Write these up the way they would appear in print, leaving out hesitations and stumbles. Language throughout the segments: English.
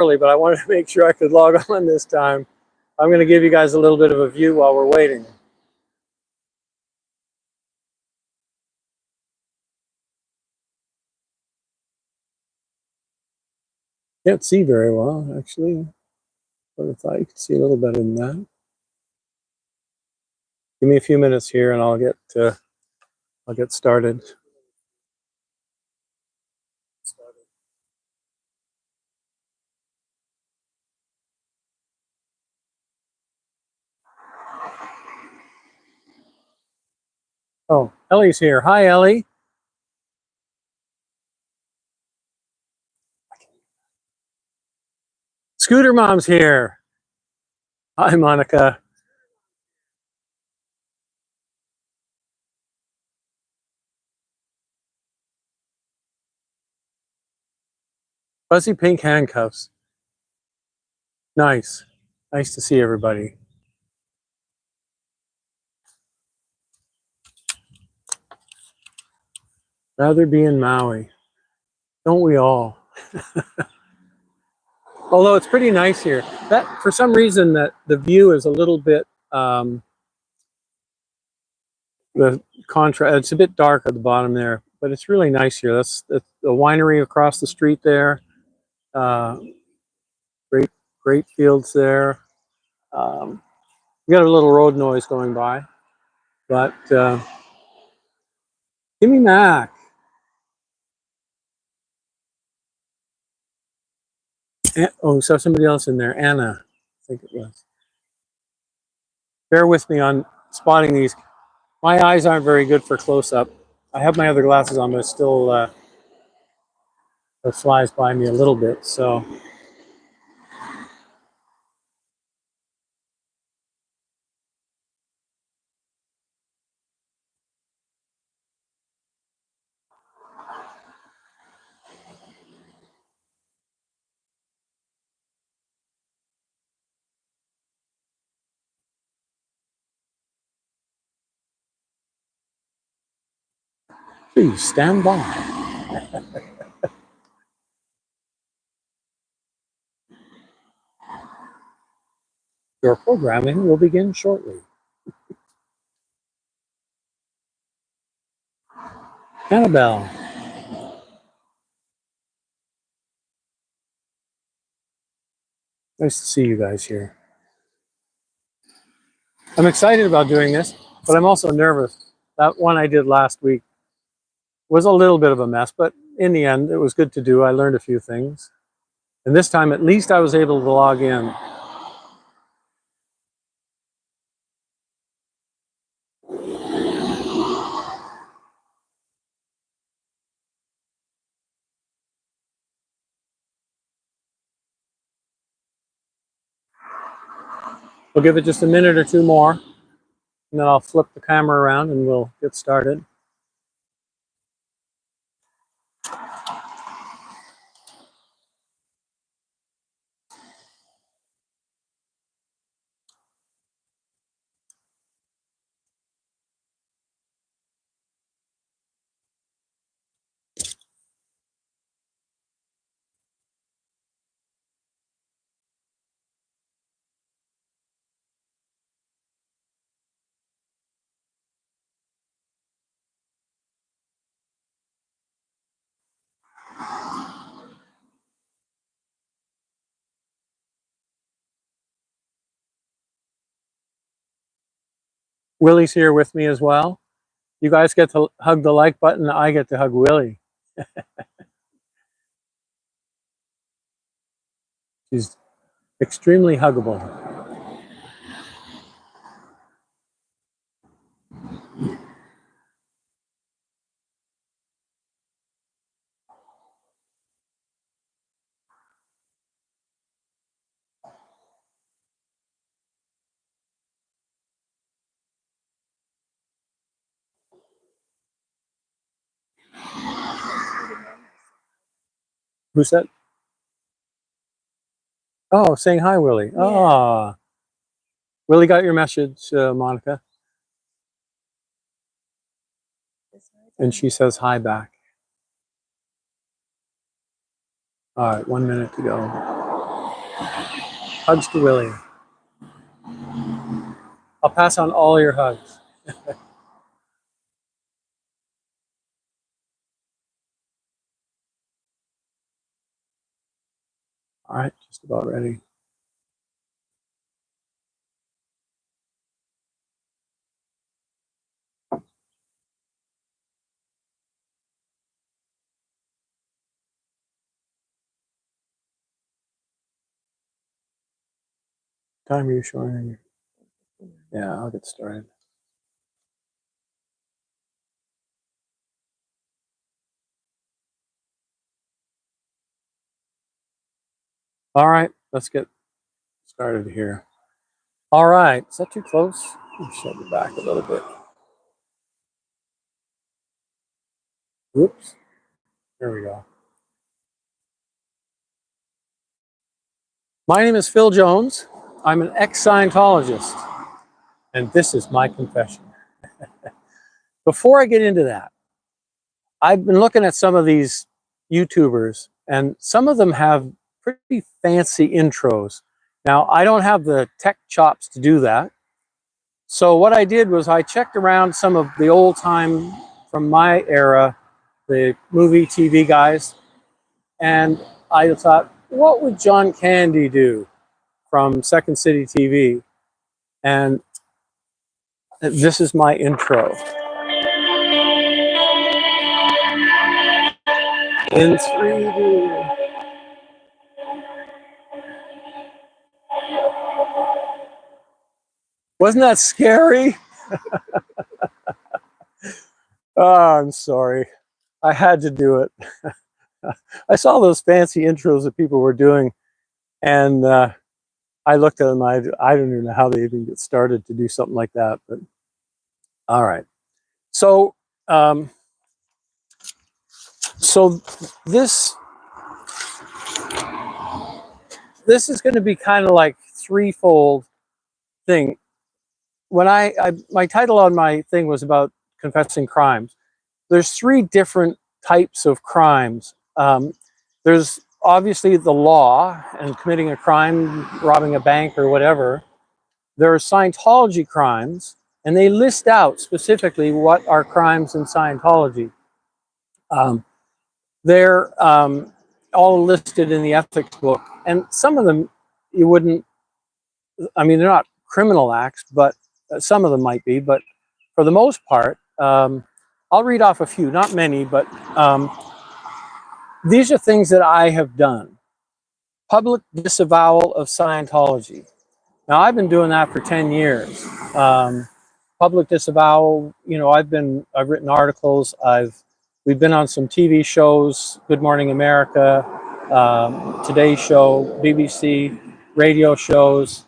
early, but I wanted to make sure I could log on this time. I'm going to give you guys a little bit of a view while we're waiting. Can't see very well, actually, but I thought you could see a little better than that. Give me a few minutes here, and I'll get started. Oh, Ellie's here. Hi, Ellie. Scooter Mom's here. Hi, Monica. Fuzzy pink handcuffs. Nice. Nice to see everybody. Rather be in Maui. Don't we all? Although it's pretty nice here. That, for some reason, that the view is a little bit the contrast. It's a bit dark at the bottom there, but it's really nice here. That's the winery across the street there. Great fields there. We got a little road noise going by, but give me Mac. Oh, we saw somebody else in there. Anna, I think it was. Bear with me on spotting these. My eyes aren't very good for close-up. I have my other glasses on, but it still it flies by me a little bit. So please stand by. Your programming will begin shortly. Annabelle. Nice to see you guys here. I'm excited about doing this, but I'm also nervous. That one I did last week was a little bit of a mess, but in the end, it was good to do. I learned a few things. And this time, at least I was able to log in. We'll give it just a minute or two more, and then I'll flip the camera around and we'll get started. Willie's here with me as well. You guys get to hug the like button. I get to hug Willie. She's extremely huggable. Who said? Oh, saying hi, Willie. Yeah. Ah, Willie got your message, Monica. And she says hi back. All right, 1 minute to go. Hugs to William. I'll pass on all your hugs. All right, just about ready. Time are you showing? Yeah, I'll get started. All right, let's get started here. All right, is that too close? Shove it back a little bit. Whoops. There we go. My name is Phil Jones. I'm an ex-Scientologist, and this is my confession. Before I get into that, I've been looking at some of these YouTubers, and some of them have pretty fancy intros. Now, I don't have the tech chops to do that. So what I did was I checked around some of the old time from my era, the movie TV guys, and I thought, what would John Candy do from Second City TV? And this is my intro. In 3D. Wasn't that scary? Oh, I'm sorry. I had to do it. I saw those fancy intros that people were doing, and I looked at them. I don't even know how they even get started to do something like that. But all right. So this is going to be kind of like threefold thing. When my title on my thing was about confessing crimes. There's three different types of crimes. There's obviously the law and committing a crime, robbing a bank or whatever. There are Scientology crimes, and they list out specifically what are crimes in Scientology. They're all listed in the ethics book, and some of them you wouldn't, I mean, they're not criminal acts, but some of them might be, but for the most part, I'll read off a few, not many, but these are things that I have done. Public disavowal of Scientology. Now, I've been doing that for 10 years. Public disavowal, you know, I've written articles, we've been on some TV shows, Good Morning America, Today Show, BBC, radio shows,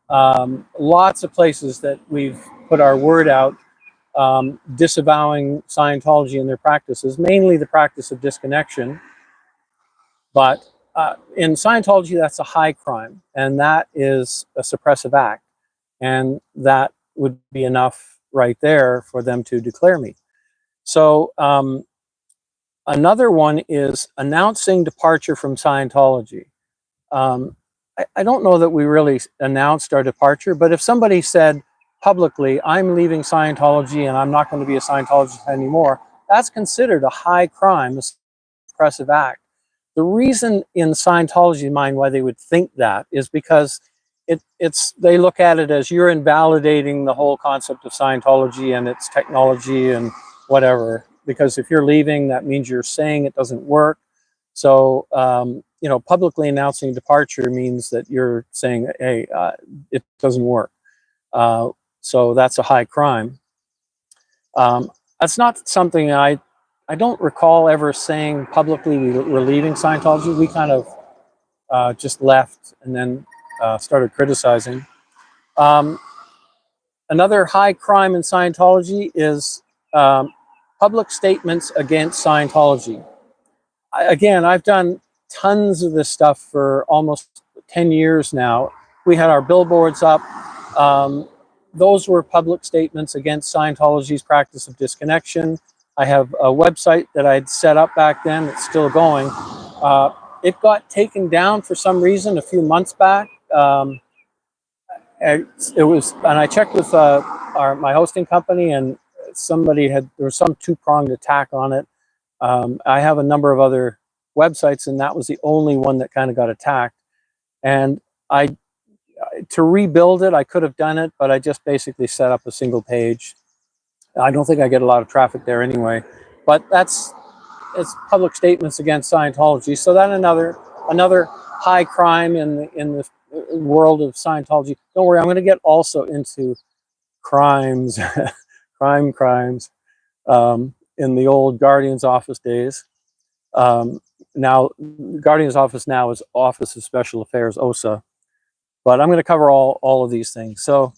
lots of places that we've put our word out, disavowing Scientology and their practices, mainly the practice of disconnection. But in Scientology, that's a high crime, and that is a suppressive act. And that would be enough right there for them to declare me. So another one is announcing departure from Scientology. I don't know that we really announced our departure, but if somebody said publicly, I'm leaving Scientology and I'm not going to be a Scientologist anymore, that's considered a high crime, a suppressive act. The reason in Scientology's mind why they would think that is because they look at it as you're invalidating the whole concept of Scientology and its technology and whatever. Because if you're leaving, that means you're saying it doesn't work. So, you know, publicly announcing departure means that you're saying, hey, it doesn't work. So that's a high crime. That's not something I don't recall ever saying publicly we're leaving Scientology. We kind of just left and then started criticizing. Another high crime in Scientology is public statements against Scientology. Again, I've done tons of this stuff for almost 10 years now. We had our billboards up. Those were public statements against Scientology's practice of disconnection. I have a website that I'd set up back then. It's still going. it got taken down for some reason a few months back. It was, and I checked with my hosting company, and there was some two-pronged attack on it. I have a number of other websites, and that was the only one that kind of got attacked. And to rebuild it, I could have done it, but I just basically set up a single page. I don't think I get a lot of traffic there anyway, but it's public statements against Scientology. So that another high crime in the world of Scientology. Don't worry, I'm going to get also into crimes, crimes in the old Guardian's Office days. Now, Guardian's Office now is Office of Special Affairs, OSA. But I'm going to cover all of these things. So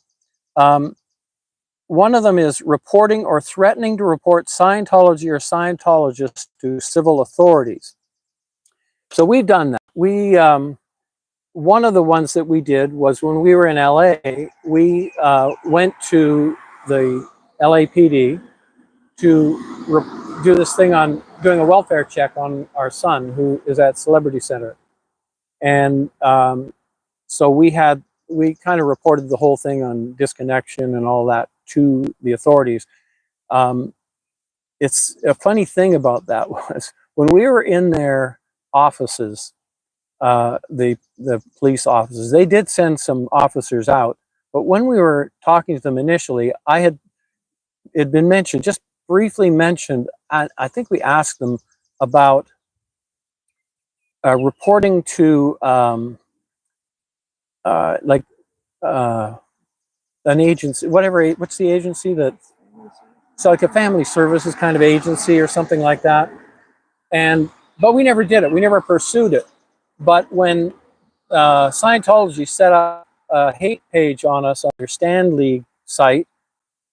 one of them is reporting or threatening to report Scientology or Scientologists to civil authorities. So we've done that. One of the ones that we did was when we were in LA, we went to the LAPD to do this thing on doing a welfare check on our son who is at Celebrity Center. And so we kind of reported the whole thing on disconnection and all that to the authorities. It's a funny thing about that was when we were in their offices, the police offices, they did send some officers out, but when we were talking to them initially, it had been mentioned, just briefly mentioned, I think we asked them about reporting to an agency, what's the agency that, so like a family services kind of agency or something like that. But we never did it. We never pursued it. But when Scientology set up a hate page on us on their Stan League site,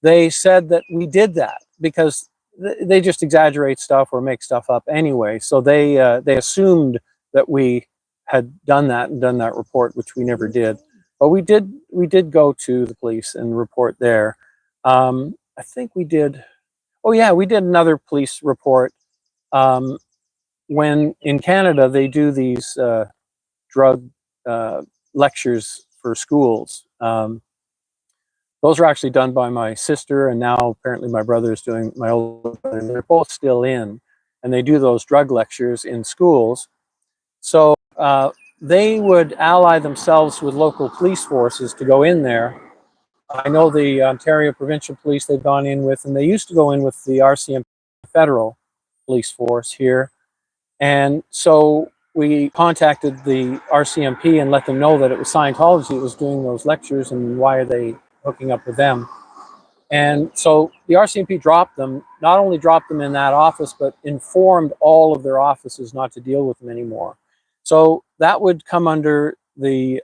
they said that we did that because they just exaggerate stuff or make stuff up anyway. So they assumed that we had done that report, which we never did. But we did go to the police and report there. I think we did. Oh yeah, we did another police report when in Canada they do these drug lectures for schools. Those are actually done by my sister, and now apparently my brother is doing, my older brother. They're both still in, and they do those drug lectures in schools. So they would ally themselves with local police forces to go in there. I know the Ontario Provincial Police they've gone in with, and they used to go in with the RCMP federal police force here. And so we contacted the RCMP and let them know that it was Scientology that was doing those lectures and why are they hooking up with them. And so the RCMP dropped them, not only dropped them in that office, but informed all of their offices not to deal with them anymore. So that would come under the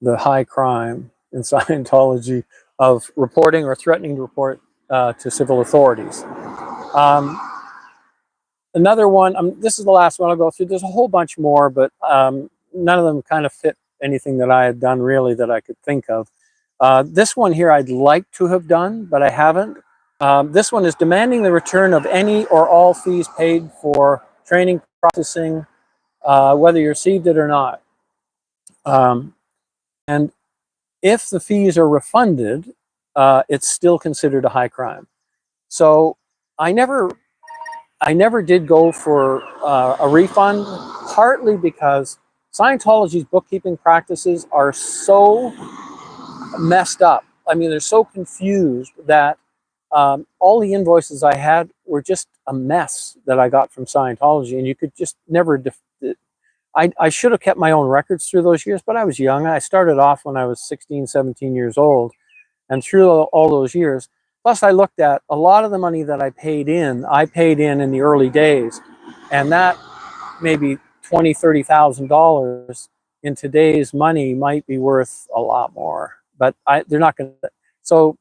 high crime in Scientology of reporting or threatening to report to civil authorities. Another one, this is the last one I'll go through. There's a whole bunch more, but none of them kind of fit anything that I had done really that I could think of. This one here I'd like to have done, but I haven't. This one is demanding the return of any or all fees paid for training, processing, whether you received it or not. And if the fees are refunded, it's still considered a high crime. So I never did go for a refund, partly because Scientology's bookkeeping practices are so messed up. I mean, they're so confused that all the invoices I had were just a mess that I got from Scientology, and you could just never. I should have kept my own records through those years, but I was young. I started off when I was 16, 17 years old, and through all those years. Plus, I looked at a lot of the money that I paid in the early days, and that maybe $20,000, $30,000 in today's money might be worth a lot more. But they're not going to. So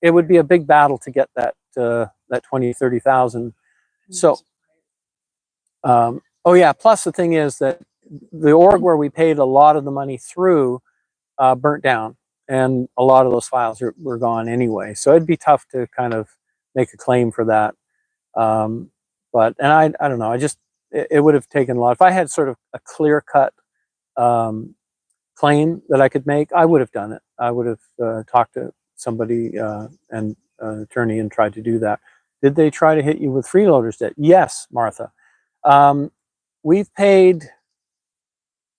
it would be a big battle to get that that 20, 30,000. So, oh yeah. Plus, the thing is that the org where we paid a lot of the money through burnt down. And a lot of those files were gone anyway. So it'd be tough to kind of make a claim for that. And I don't know. it would have taken a lot. If I had sort of a clear-cut claim that I could make, I would have done it. I would have talked to somebody and an attorney and tried to do that. Did they try to hit you with freeloaders debt? Yes, Martha. We've paid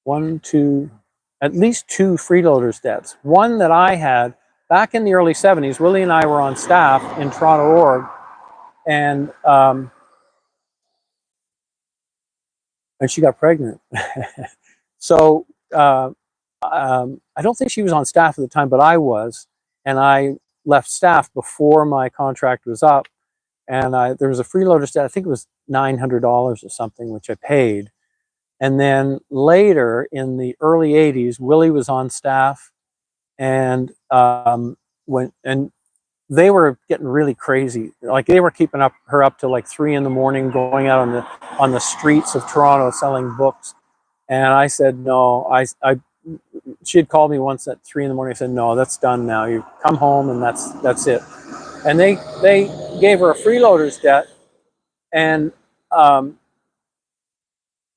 at least two freeloaders debts. One that I had back in the early 70s. Willie and I were on staff in Toronto Org, and she got pregnant. So I don't think she was on staff at the time, but I was, and I left staff before my contract was up, and there was a freeloader debt. I think it was $900 or something, which I paid. And then later in the early 80s, Willie was on staff, and they were getting really crazy. Like, they were keeping her up to like 3 in the morning, going out on the streets of Toronto selling books. And I said no. She had called me once at 3 in the morning. I said, no, that's done now. You come home and that's it. And they gave her a freeloader's debt, and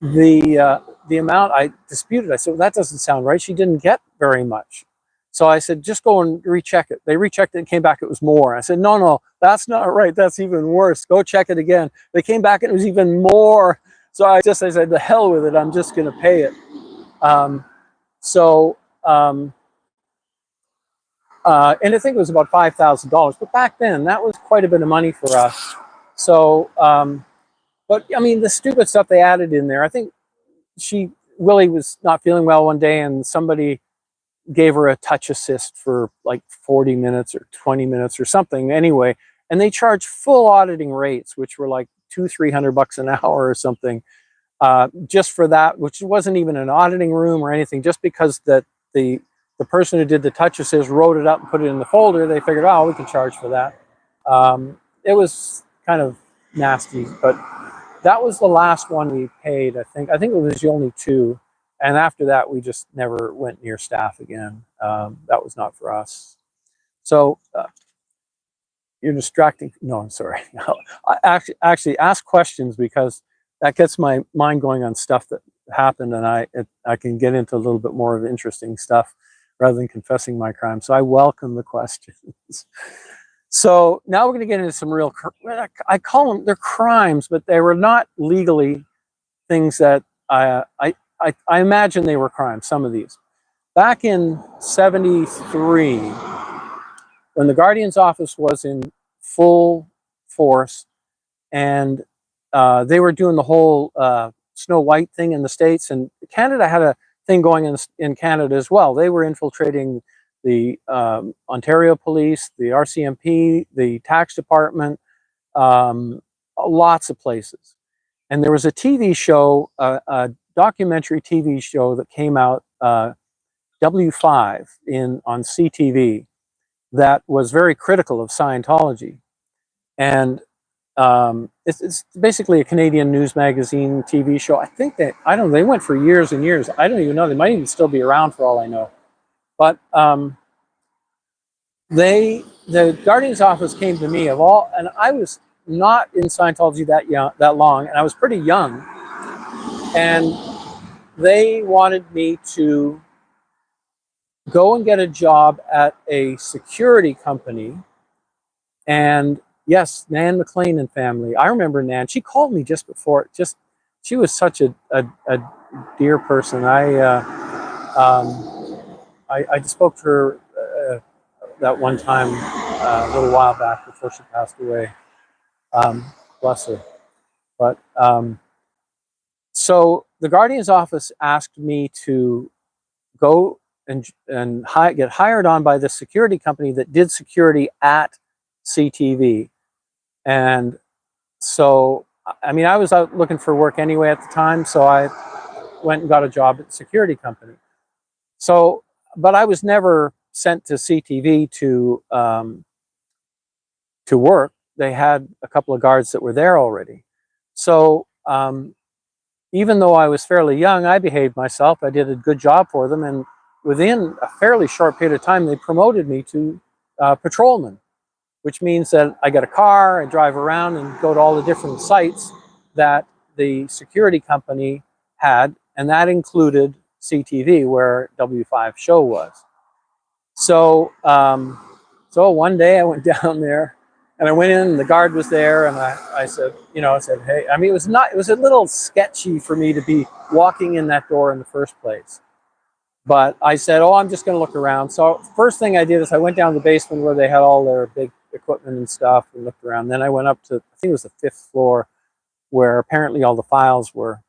the amount I disputed. I said, well, that doesn't sound right. She didn't get very much. So I said, just go and recheck it. They rechecked it and came back, it was more. I said, no, that's not right. That's even worse. Go check it again. They came back and it was even more. So I said, the hell with it. I'm just going to pay it. And I think it was about $5,000. But back then, that was quite a bit of money for us. So, but I mean, the stupid stuff they added in there. I think Willie was not feeling well one day, and somebody gave her a touch assist for like 40 minutes or 20 minutes or something anyway. And they charged full auditing rates, which were like $200-300 an hour or something, just for that, which wasn't even an auditing room or anything, just because that the person who did the touch assist wrote it up and put it in the folder. They figured, oh, we can charge for that. It was kind of nasty, but that was the last one we paid. I think it was the only two. And after that, we just never went near staff again. That was not for us. So you're distracting. No, I'm sorry. I actually ask questions, because that gets my mind going on stuff that happened, and I can get into a little bit more of interesting stuff rather than confessing my crime. So I welcome the questions. So now we're going to get into some real, I call them, they're crimes, but they were not legally things that I imagine they were crimes, some of these. Back in '73, when the Guardian's office was in full force, and they were doing the whole Snow White thing in the States, and Canada had a thing going in Canada as well. They were infiltrating the Ontario Police, the RCMP, the tax department, lots of places. And there was a TV show, a documentary TV show that came out, W5 on CTV, that was very critical of Scientology. And it's basically a Canadian news magazine TV show. I think they went for years and years. I don't even know. They might even still be around for all I know. But the Guardian's office came to me and I was not in Scientology that long, and I was pretty young. And they wanted me to go and get a job at a security company. And yes, Nan McLean and family. I remember Nan. She called me just before. She was such a dear person. I spoke to her that one time a little while back before she passed away. Bless her. But so the Guardian's office asked me to go and get hired on by the security company that did security at CTV. And so, I mean, I was out looking for work anyway at the time, so I went and got a job at the security company. So, but I was never sent to CTV to work. They had a couple of guards that were there already. So even though I was fairly young, I behaved myself. I did a good job for them, and within a fairly short period of time, they promoted me to patrolman, which means that I get a car, I drive around and go to all the different sites that the security company had, and that included CTV, where W5 show was. So, so one day I went down there, and I went in, and the guard was there, and I said, I said, hey, I mean, it was a little sketchy for me to be walking in that door in the first place. But I said, oh, I'm just going to look around. So first thing I did is I went down to the basement where they had all their big equipment and stuff and looked around. Then I went up to, I think it was the 5th floor, where apparently all the files were.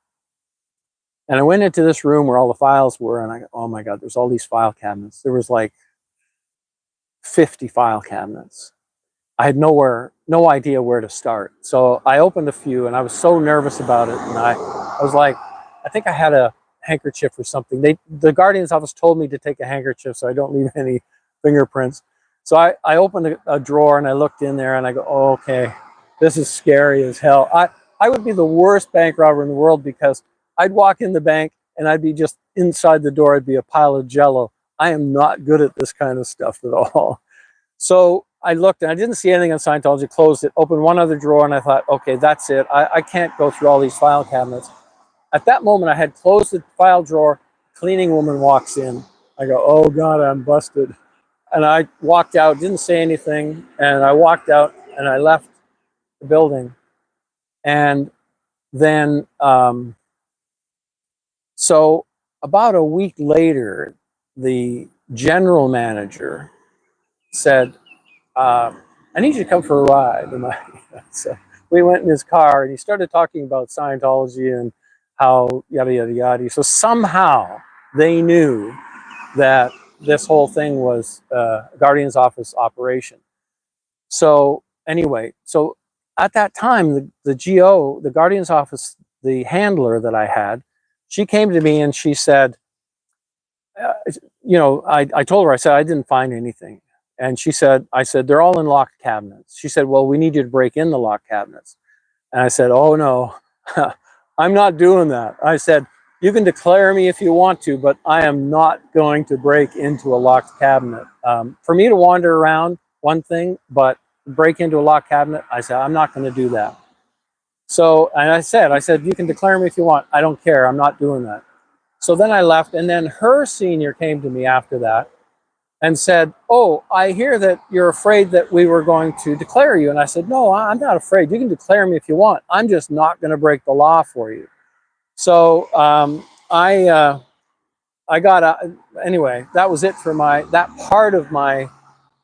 And I went into this room where all the files were, and I go, oh my God, there's all these file cabinets. There was like 50 file cabinets. I had no idea where to start. So I opened a few, and I was so nervous about it. And I was like, I think I had a handkerchief or something. The Guardian's office told me to take a handkerchief so I don't leave any fingerprints. So I opened a drawer, and I looked in there, and I go, oh, okay, this is scary as hell. I would be the worst bank robber in the world, because I'd walk in the bank and I'd be just inside the door. I'd be a pile of jello. I am not good at this kind of stuff at all. So I looked, and I didn't see anything on Scientology, closed it, opened one other drawer, and I thought, okay, that's it. I can't go through all these file cabinets. At that moment, I had closed the file drawer. Cleaning woman walks in. I go, oh God, I'm busted. And I walked out, didn't say anything, and I walked out, and I left the building. And then, so about a week later, the general manager said, I need you to come for a ride. So we went in his car, and he started talking about Scientology and how yada, yada, yada. So somehow they knew that this whole thing was a Guardian's office operation. So anyway, so at that time, the GO, the Guardian's office, the handler that I had, she came to me and she said, I told her, I said, I didn't find anything. And she said, I said, they're all in locked cabinets. She said, well, we need you to break in the locked cabinets. And I said, oh no, I'm not doing that. I said, you can declare me if you want to, but I am not going to break into a locked cabinet. For me to wander around, one thing, but break into a locked cabinet, I said, I'm not going to do that. So, and I said, you can declare me if you want. I don't care. I'm not doing that. So then I left, and then her senior came to me after that and said, oh, I hear that you're afraid that we were going to declare you. And I said, no, I'm not afraid. You can declare me if you want. I'm just not going to break the law for you. So I got, anyway, that was it for that part of my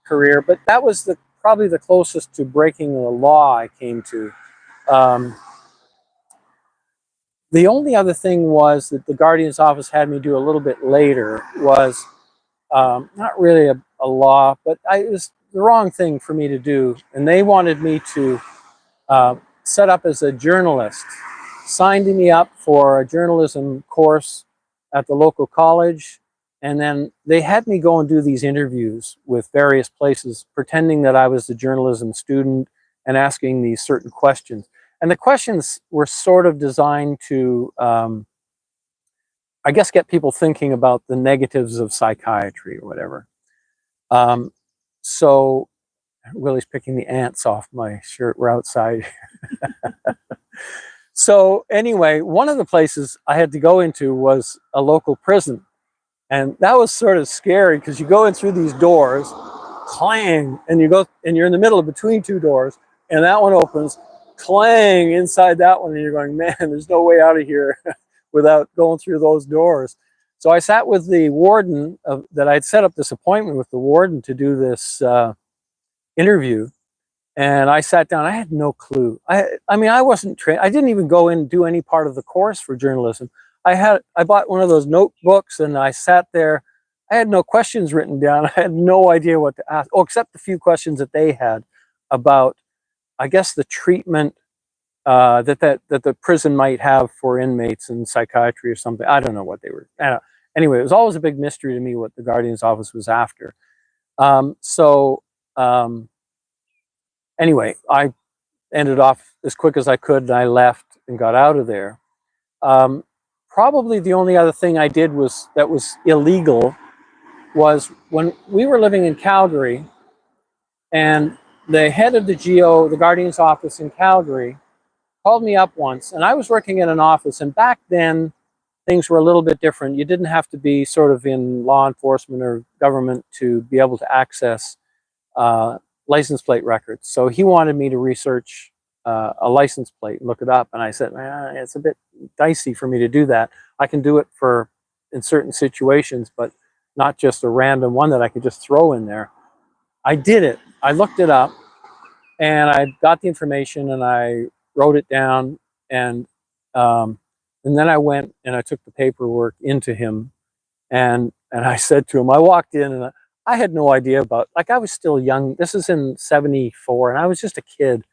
career. But that was probably the closest to breaking the law I came to. The only other thing was that the Guardian's office had me do a little bit later was not really a law, but it was the wrong thing for me to do. And they wanted me to set up as a journalist, signed me up for a journalism course at the local college. And then they had me go and do these interviews with various places, pretending that I was a journalism student and asking these certain questions. And the questions were sort of designed to, I guess, get people thinking about the negatives of psychiatry or whatever. So Willie's picking the ants off my shirt. We're outside. So anyway, one of the places I had to go into was a local prison. And that was sort of scary, because you go in through these doors, clang, and you're in the middle of between two doors, and that one opens, clang inside that one, and you're going, man, there's no way out of here without going through those doors. So I sat with the warden that I'd set up this appointment with the warden to do this interview. And I sat down. I had no clue. I mean, I wasn't trained. I didn't even go in and do any part of the course for journalism. I bought one of those notebooks, and I sat there. I had no questions written down. I had no idea what to ask. Oh, except the few questions that they had about, I guess, the treatment that the prison might have for inmates in psychiatry or something. I don't know what they were. Anyway, it was always a big mystery to me what the Guardian's office was after. Anyway, I ended off as quick as I could, and I left and got out of there. Probably the only other thing I did that was illegal was when we were living in Calgary, and the head of the GO, the Guardian's office in Calgary, called me up once, and I was working in an office, and back then things were a little bit different. You didn't have to be sort of in law enforcement or government to be able to access license plate records. So he wanted me to research a license plate and look it up, and I said, it's a bit dicey for me to do that. I can do it in certain situations, but not just a random one that I could just throw in there. I did it. I looked it up, and I got the information, and I wrote it down, and then I went and I took the paperwork into him, and I said to him, I walked in, and I had no idea about, like, I was still young. This is in '74, and I was just a kid.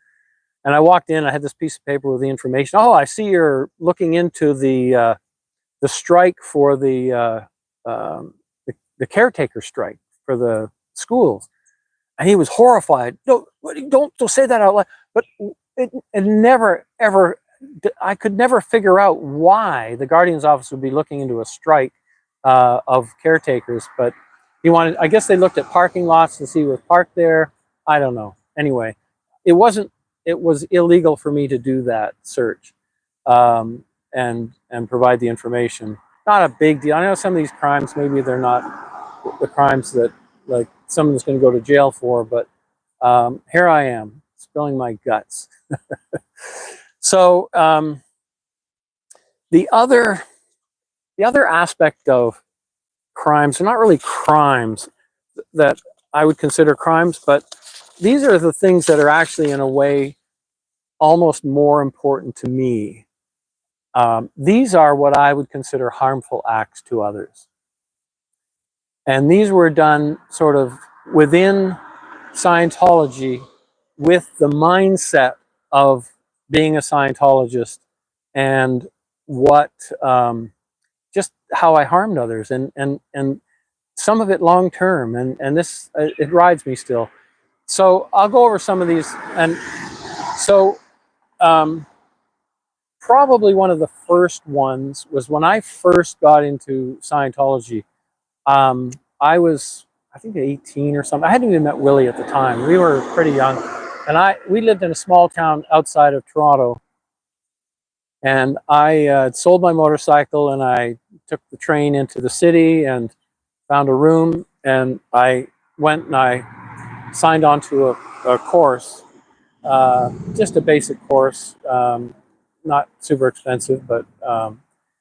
And I walked in, I had this piece of paper with the information. Oh, I see you're looking into the strike for the caretaker strike for the schools. And he was horrified. No, don't say that out loud. But it never, ever, I could never figure out why the Guardian's office would be looking into a strike of caretakers. But he wanted, I guess they looked at parking lots to see who was parked there. I don't know. Anyway, it was illegal for me to do that search and provide the information. Not a big deal. I know some of these crimes, maybe they're not the crimes that like someone's going to go to jail for, but here I am spilling my guts. So the other aspect of crimes, they're not really crimes that I would consider crimes, but these are the things that are actually in a way almost more important to me. These are what I would consider harmful acts to others. And these were done sort of within Scientology with the mindset of being a Scientologist and what, just how I harmed others, and some of it long term, and this, it rides me still. So I'll go over some of these. And so probably one of the first ones was when I first got into Scientology. I was, I think, 18 or something. I hadn't even met Willie at the time. We were pretty young. And we lived in a small town outside of Toronto. And I sold my motorcycle, and I took the train into the city and found a room. And I went and I signed on to a course, just a basic course, not super expensive, but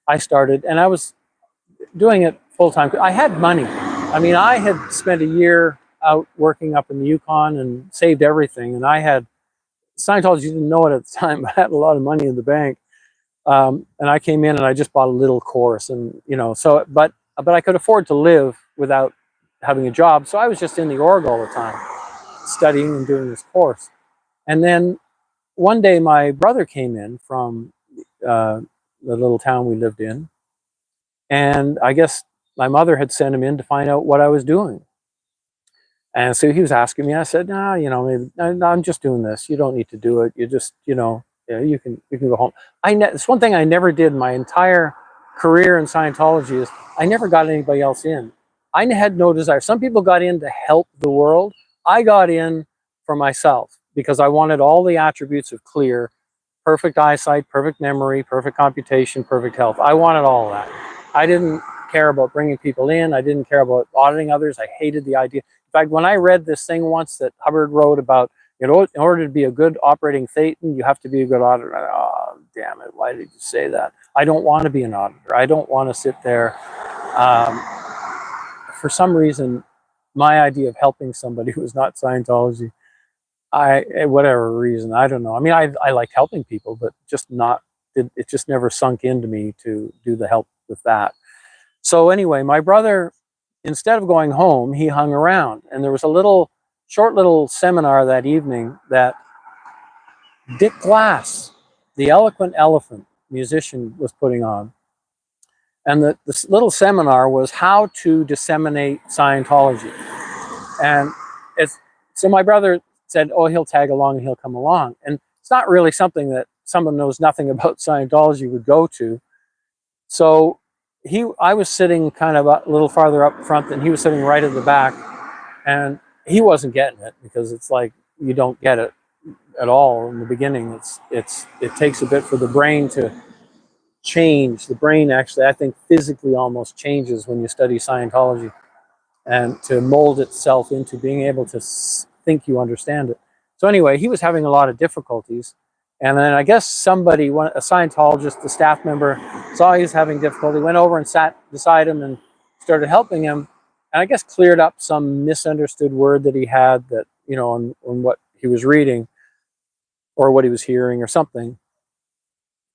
I started, and I was doing it full time. I had money. I mean, I had spent a year out working up in the Yukon and saved everything, and I had, Scientology didn't know it at the time, but I had a lot of money in the bank. And I came in and I just bought a little course, and so, but I could afford to live without having a job, so I was just in the org all the time, studying and doing this course. And then one day my brother came in from the little town we lived in, and I guess my mother had sent him in to find out what I was doing. And so he was asking me. I said, "No, maybe I'm just doing this. You don't need to do it. You just, yeah, you can go home." It's one thing I never did in my entire career in Scientology is I never got anybody else in. I had no desire. Some people got in to help the world. I got in for myself because I wanted all the attributes of clear, perfect eyesight, perfect memory, perfect computation, perfect health. I wanted all of that. I didn't care about bringing people in. I didn't care about auditing others. I hated the idea. In fact, when I read this thing once that Hubbard wrote about, in order to be a good operating Thetan, you have to be a good auditor. Oh, damn it. Why did you say that? I don't want to be an auditor. I don't want to sit there. For some reason, my idea of helping somebody who was not Scientology, whatever reason, I don't know. I mean, I liked helping people, but it just never sunk into me to do the help with that. So anyway, my brother, instead of going home, he hung around, and there was a short little seminar that evening that Dick Glass, the Eloquent Elephant musician, was putting on. And this little seminar was how to disseminate Scientology. And so my brother said, oh, he'll tag along and he'll come along. And it's not really something that someone knows nothing about Scientology would go to. So I was sitting kind of a little farther up front, and he was sitting right at the back. And he wasn't getting it because it's like, you don't get it. at all in the beginning. It takes a bit for the brain to change. The brain actually, I think, physically almost changes when you study Scientology, and to mold itself into being able to think you understand it. So anyway, he was having a lot of difficulties. And then I guess somebody, a Scientologist, a staff member, saw he was having difficulty, went over and sat beside him and started helping him. And I guess cleared up some misunderstood word that he had, that, you know, on what he was reading or what he was hearing or something.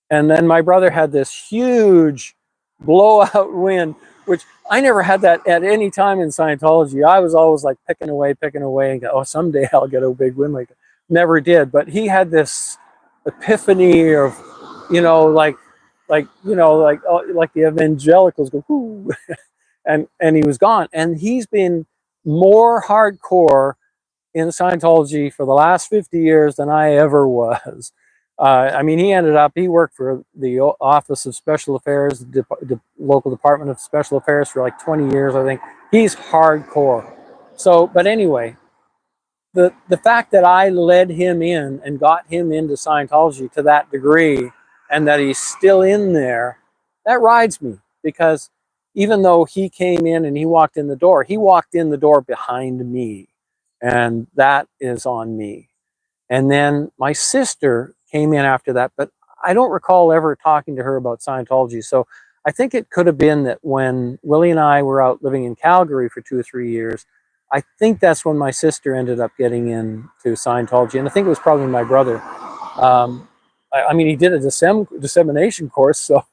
And then my brother had this huge blowout win, which I never had that at any time in Scientology. I was always like picking away, and go, oh, someday I'll get a big win like that. Never did. But he had this epiphany of, you know, like the evangelicals go, whoo, and he was gone. And he's been more hardcore in Scientology for the last 50 years than I ever was. I mean, he worked for the Office of Special Affairs, the local Department of Special Affairs for like 20 years, I think. He's hardcore. So, but anyway, the fact that I led him in and got him into Scientology to that degree, and that he's still in there, that rides me, because even though he came in and he walked in the door behind me, and that is on me. And then my sister came in after that, but I don't recall ever talking to her about Scientology. So I think it could have been that when Willie and I were out living in Calgary for 2 or 3 years, I think that's when my sister ended up getting into Scientology. And I think it was probably my brother. I mean, he did a dissemination course, so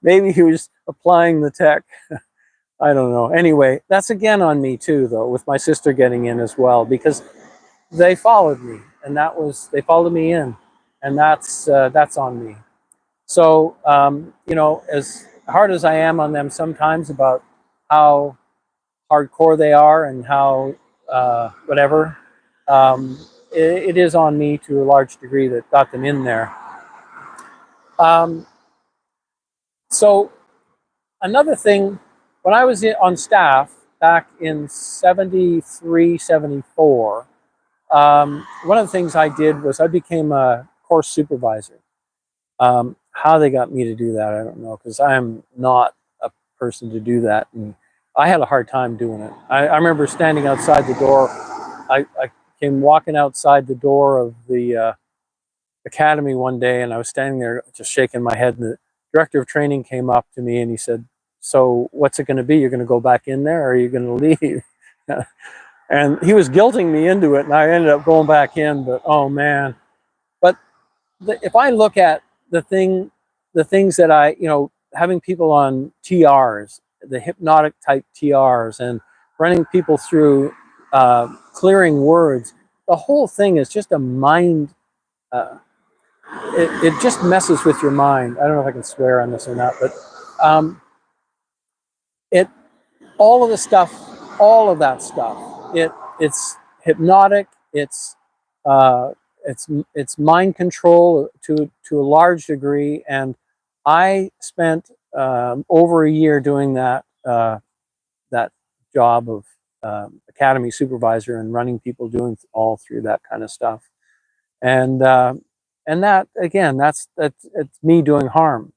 maybe he was applying the tech. I don't know. Anyway, that's again on me too, though, with my sister getting in as well, because they followed me, and they followed me in, and that's on me. So, you know, as hard as I am on them sometimes about how hardcore they are and how whatever, it is on me to a large degree that got them in there. So another thing, when I was on staff back in 73, 74, one of the things I did was I became a course supervisor. How they got me to do that, I don't know, because I am not a person to do that. And I had a hard time doing it. I remember standing outside the door. I came walking outside the door of the academy one day, and I was standing there just shaking my head. And the director of training came up to me and he said, "So what's it going to be? You're going to go back in there, or are you going to leave?" And he was guilting me into it, and I ended up going back in. But oh man! But if I look at the things that I, you know, having people on TRs, the hypnotic type TRs, and running people through clearing words, the whole thing is just a mind. It just messes with your mind. I don't know if I can swear on this or not, but all of that stuff. It's hypnotic. It's mind control to a large degree, and I spent over a year doing that job of academy supervisor and running people, doing all through that kind of stuff, and that again, it's me doing harm.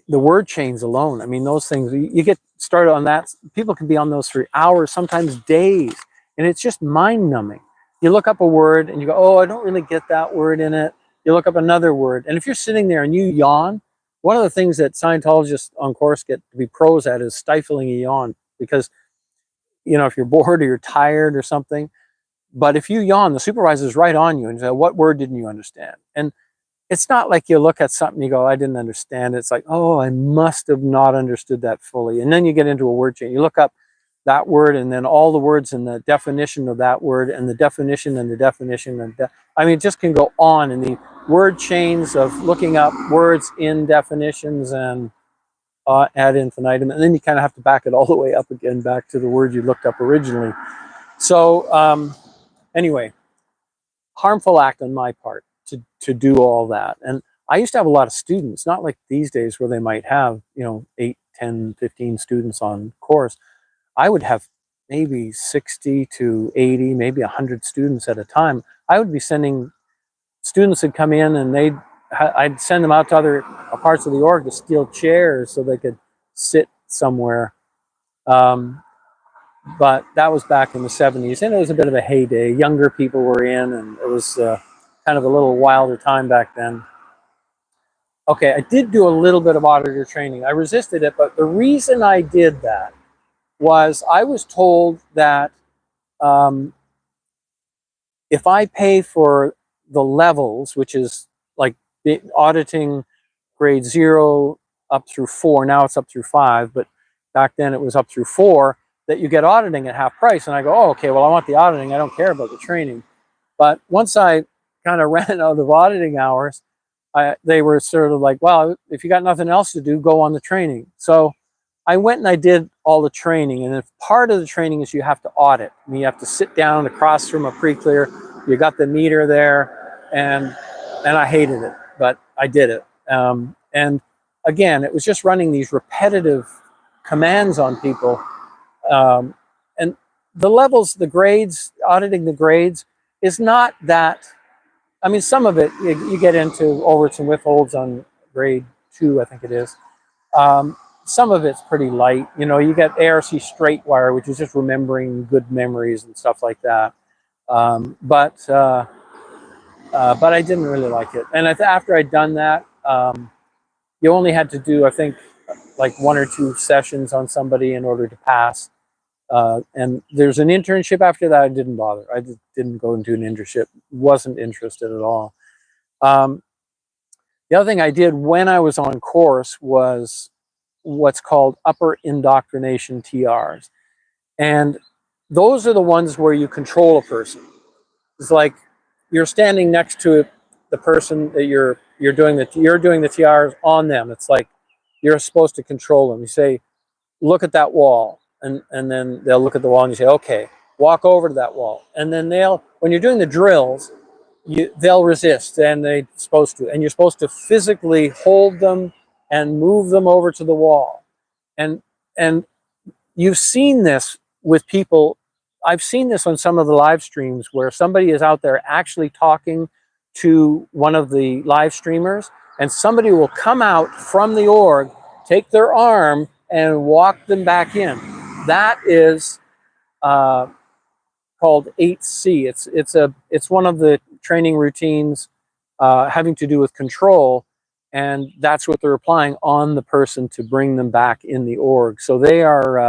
The word chains alone, I mean, those things, you get started on that, people can be on those for hours, sometimes days, and it's just mind numbing. You look up a word and you go, oh, I don't really get that word in it. You look up another word, and if you're sitting there and you yawn, one of the things that Scientologists on course get to be pros at is stifling a yawn, because, you know, if you're bored or you're tired or something, but if you yawn, the supervisor's right on you and say, what word didn't you understand? And it's not like you look at something and you go, I didn't understand it. It's like, oh, I must have not understood that fully. And then you get into a word chain. You look up that word, and then all the words and the definition of that word, and the definition and the definition. I mean, it just can go on in the word chains of looking up words in definitions and ad infinitum. And then you kind of have to back it all the way up again, back to the word you looked up originally. So anyway, harmful act on my part to do all that. And I used to have a lot of students, not like these days where they might have, you know, 8, 10, 15 students on course. I would have, maybe 60 to 80, maybe 100 students at a time. I would be sending students would come in, and I'd send them out to other parts of the org to steal chairs so they could sit somewhere. But that was back in the 70s, and it was a bit of a heyday. Younger people were in, and it was kind of a little wilder time back then. Okay, I did do a little bit of auditor training. I resisted it, but the reason I did that was I was told that if I pay for the levels, which is like auditing grade 0 up through 4, now it's up through 5, but back then it was up through 4, that you get auditing at half price. And I go, oh, okay, well, I want the auditing. I don't care about the training. But once I kind of ran out of auditing hours, they were sort of like, well, if you got nothing else to do, go on the training. So I went and I did all the training. And if part of the training is you have to audit. And you have to sit down across from a pre-clear. You got the meter there. And I hated it, but I did it. And again, it was just running these repetitive commands on people. And the levels, the grades, auditing the grades is not that, I mean, some of it, you get into overage and withholds on grade 2, I think it is. Some of it's pretty light. You know, you get ARC straight wire, which is just remembering good memories and stuff like that. But I didn't really like it. And after I'd done that, you only had to do, I think, like 1 or 2 sessions on somebody in order to pass. And there's an internship after that. I didn't bother. I just didn't go into an internship. Wasn't interested at all. The other thing I did when I was on course was what's called upper indoctrination TRs. And those are the ones where you control a person. It's like you're standing next to the person that you're doing the TRs on them. It's like you're supposed to control them. You say, look at that wall. And then they'll look at the wall and you say, okay, walk over to that wall. And then when you're doing the drills, they'll resist, and they're supposed to. And you're supposed to physically hold them and move them over to the wall. And you've seen this with people. I've seen this on some of the live streams where somebody is out there actually talking to one of the live streamers, and somebody will come out from the org, take their arm, and walk them back in. That is called 8C. It's one of the training routines having to do with control, and that's what they're applying on the person to bring them back in the org. So they are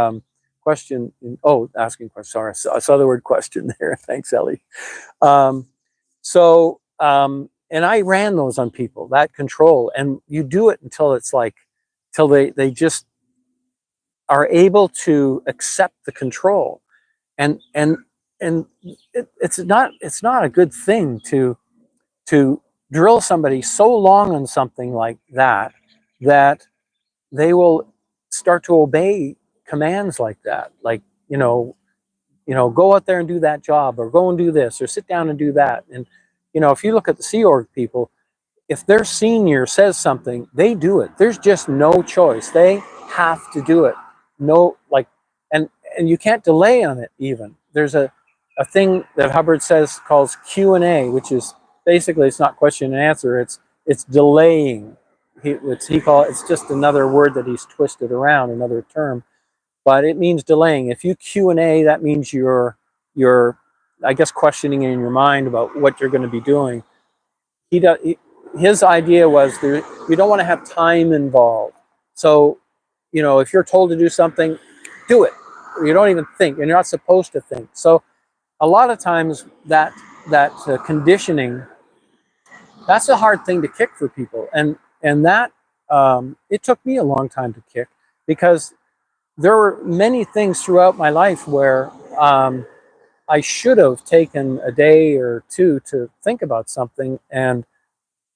asking questions. Sorry, I saw the word question there. Thanks, Ellie. And I ran those on people, that control, and you do it until they just are able to accept the control, and it's not a good thing to drill somebody so long on something like that they will start to obey commands like that, like go out there and do that job, or go and do this, or sit down and do that. And if you look at the Sea Org people, if their senior says something, they do it. There's just no choice. They have to do it. And you can't delay on it even. There's a thing that Hubbard says calls Q&A, which is basically, it's not question and answer, it's delaying. It's just another word that he's twisted around, another term, but it means delaying. If you Q&A, that means you're I guess questioning in your mind about what you're going to be doing. His idea was you don't want to have time involved. So, if you're told to do something, do it. You don't even think, and you're not supposed to think. So a lot of times that conditioning, that's a hard thing to kick for people. And that, it took me a long time to kick, because there were many things throughout my life where I should have taken a day or two to think about something and,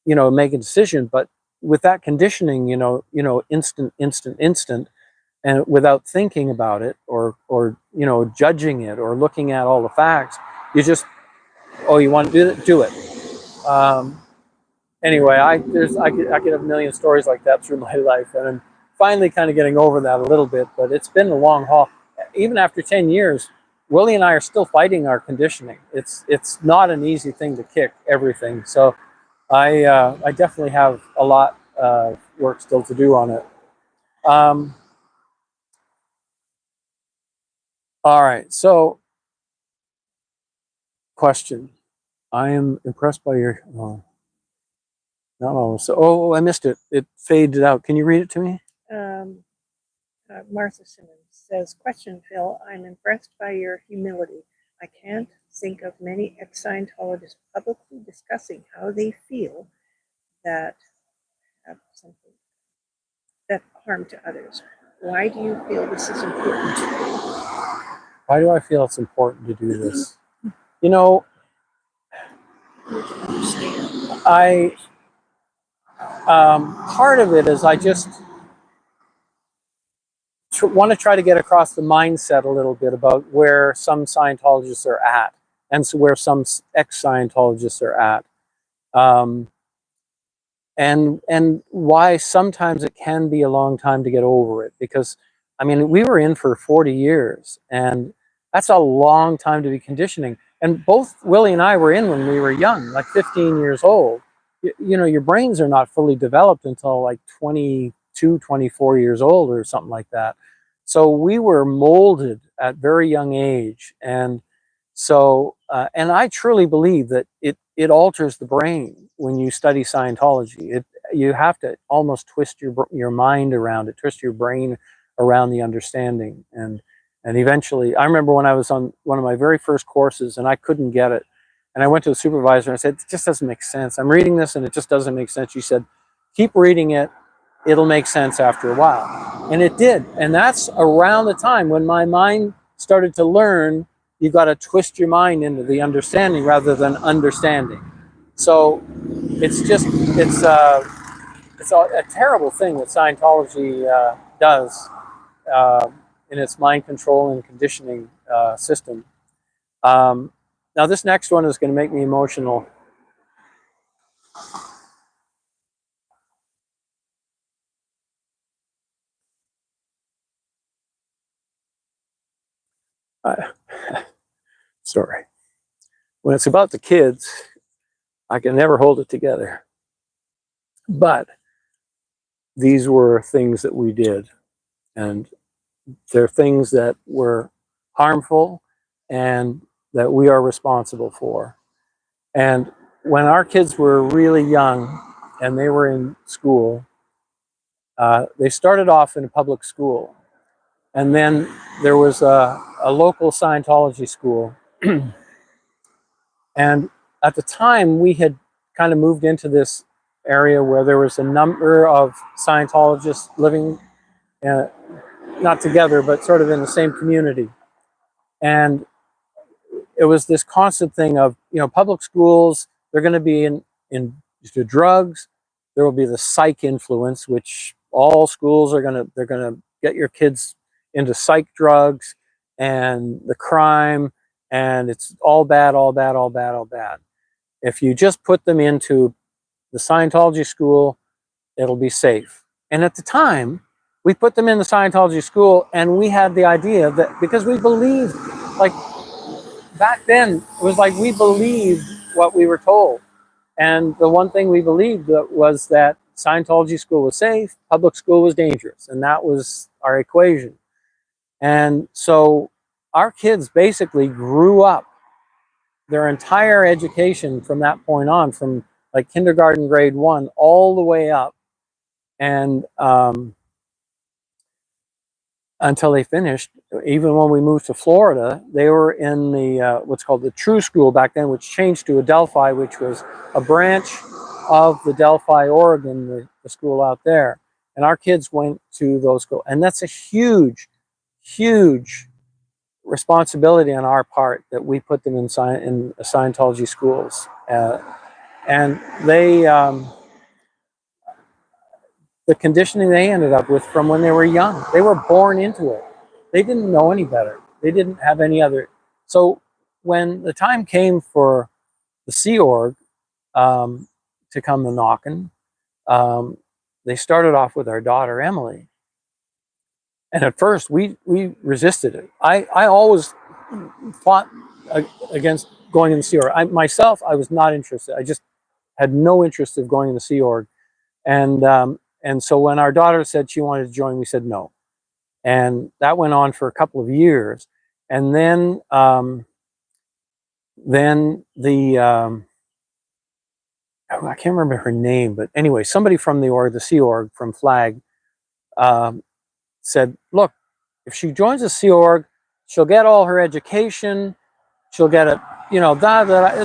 make a decision. But with that conditioning, instant, and without thinking about it or judging it or looking at all the facts, you just, you want to do it, do it. Anyway, I could have a million stories like that through my life, and I'm finally kind of getting over that a little bit. But it's been a long haul. Even after 10 years, Willie and I are still fighting our conditioning. It's not an easy thing to kick everything. So I definitely have a lot of work still to do on it. All right, so question. I am impressed by your, not always. So, oh, I missed it. It faded out. Can you read it to me? Martha Simmons says, question, Phil, I'm impressed by your humility. I can't think of many ex-Scientologists publicly discussing how they feel that have something that harm to others. Why do you feel this is important? Why do I feel it's important to do this? You know, part of it is I just want to try to get across the mindset a little bit about where some Scientologists are at, and so where some ex-Scientologists are at, and why sometimes it can be a long time to get over it. Because, I mean, we were in for 40 years, and that's a long time to be conditioning. And both Willie and I were in when we were young, like 15 years old. You know, your brains are not fully developed until like 22, 24 years old or something like that. So we were molded at very young age. And so, and I truly believe that it alters the brain when you study Scientology. You have to almost twist your mind around it, twist your brain around the understanding. And eventually, I remember when I was on one of my very first courses and I couldn't get it. And I went to the supervisor and I said, it just doesn't make sense. I'm reading this and it just doesn't make sense. She said, keep reading it. It'll make sense after a while. And it did. And that's around the time when my mind started to learn you got to twist your mind into the understanding rather than understanding. So it's a terrible thing that Scientology does in its mind control and conditioning system. Now this next one is going to make me emotional. Sorry. When it's about the kids, I can never hold it together. But these were things that we did, and they're things that were harmful and that we are responsible for. And when our kids were really young and they were in school, they started off in a public school. And then there was a local Scientology school. And at the time, we had kind of moved into this area where there was a number of Scientologists living, not together, but sort of in the same community. And it was this constant thing of, you know, public schools, they're going to be into drugs. There will be the psych influence, which all schools are they're going to get your kids into psych drugs and the crime, and it's all bad, all bad, all bad, all bad. If you just put them into the Scientology school, it'll be safe. And at the time, we put them in the Scientology school, and we had the idea that because we believed, like, back then, it was like we believed what we were told. And the one thing we believed was that Scientology school was safe, public school was dangerous. And that was our equation. And so our kids basically grew up their entire education from that point on, from like kindergarten, grade 1, all the way up. And until they finished. Even when we moved to Florida, they were in the what's called the True School back then, which changed to Adelphi, which was a branch of the Delphi, Oregon, the school out there. And our kids went to those schools. And that's a huge, huge responsibility on our part that we put them in Scientology schools. And they, the conditioning they ended up with from when they were young, they were born into it. They didn't know any better. They didn't have any other. So when the time came for the Sea Org to come a knocking, they started off with our daughter, Emily. And at first, we resisted it. I always fought against going in the Sea Org. I was not interested. I just had no interest of going in the Sea Org. And so when our daughter said she wanted to join, we said no. And that went on for a couple of years. And then I can't remember her name, but anyway, somebody from the Sea Org, from Flag, said, look, if she joins the Sea Org, she'll get all her education, she'll get it, you know,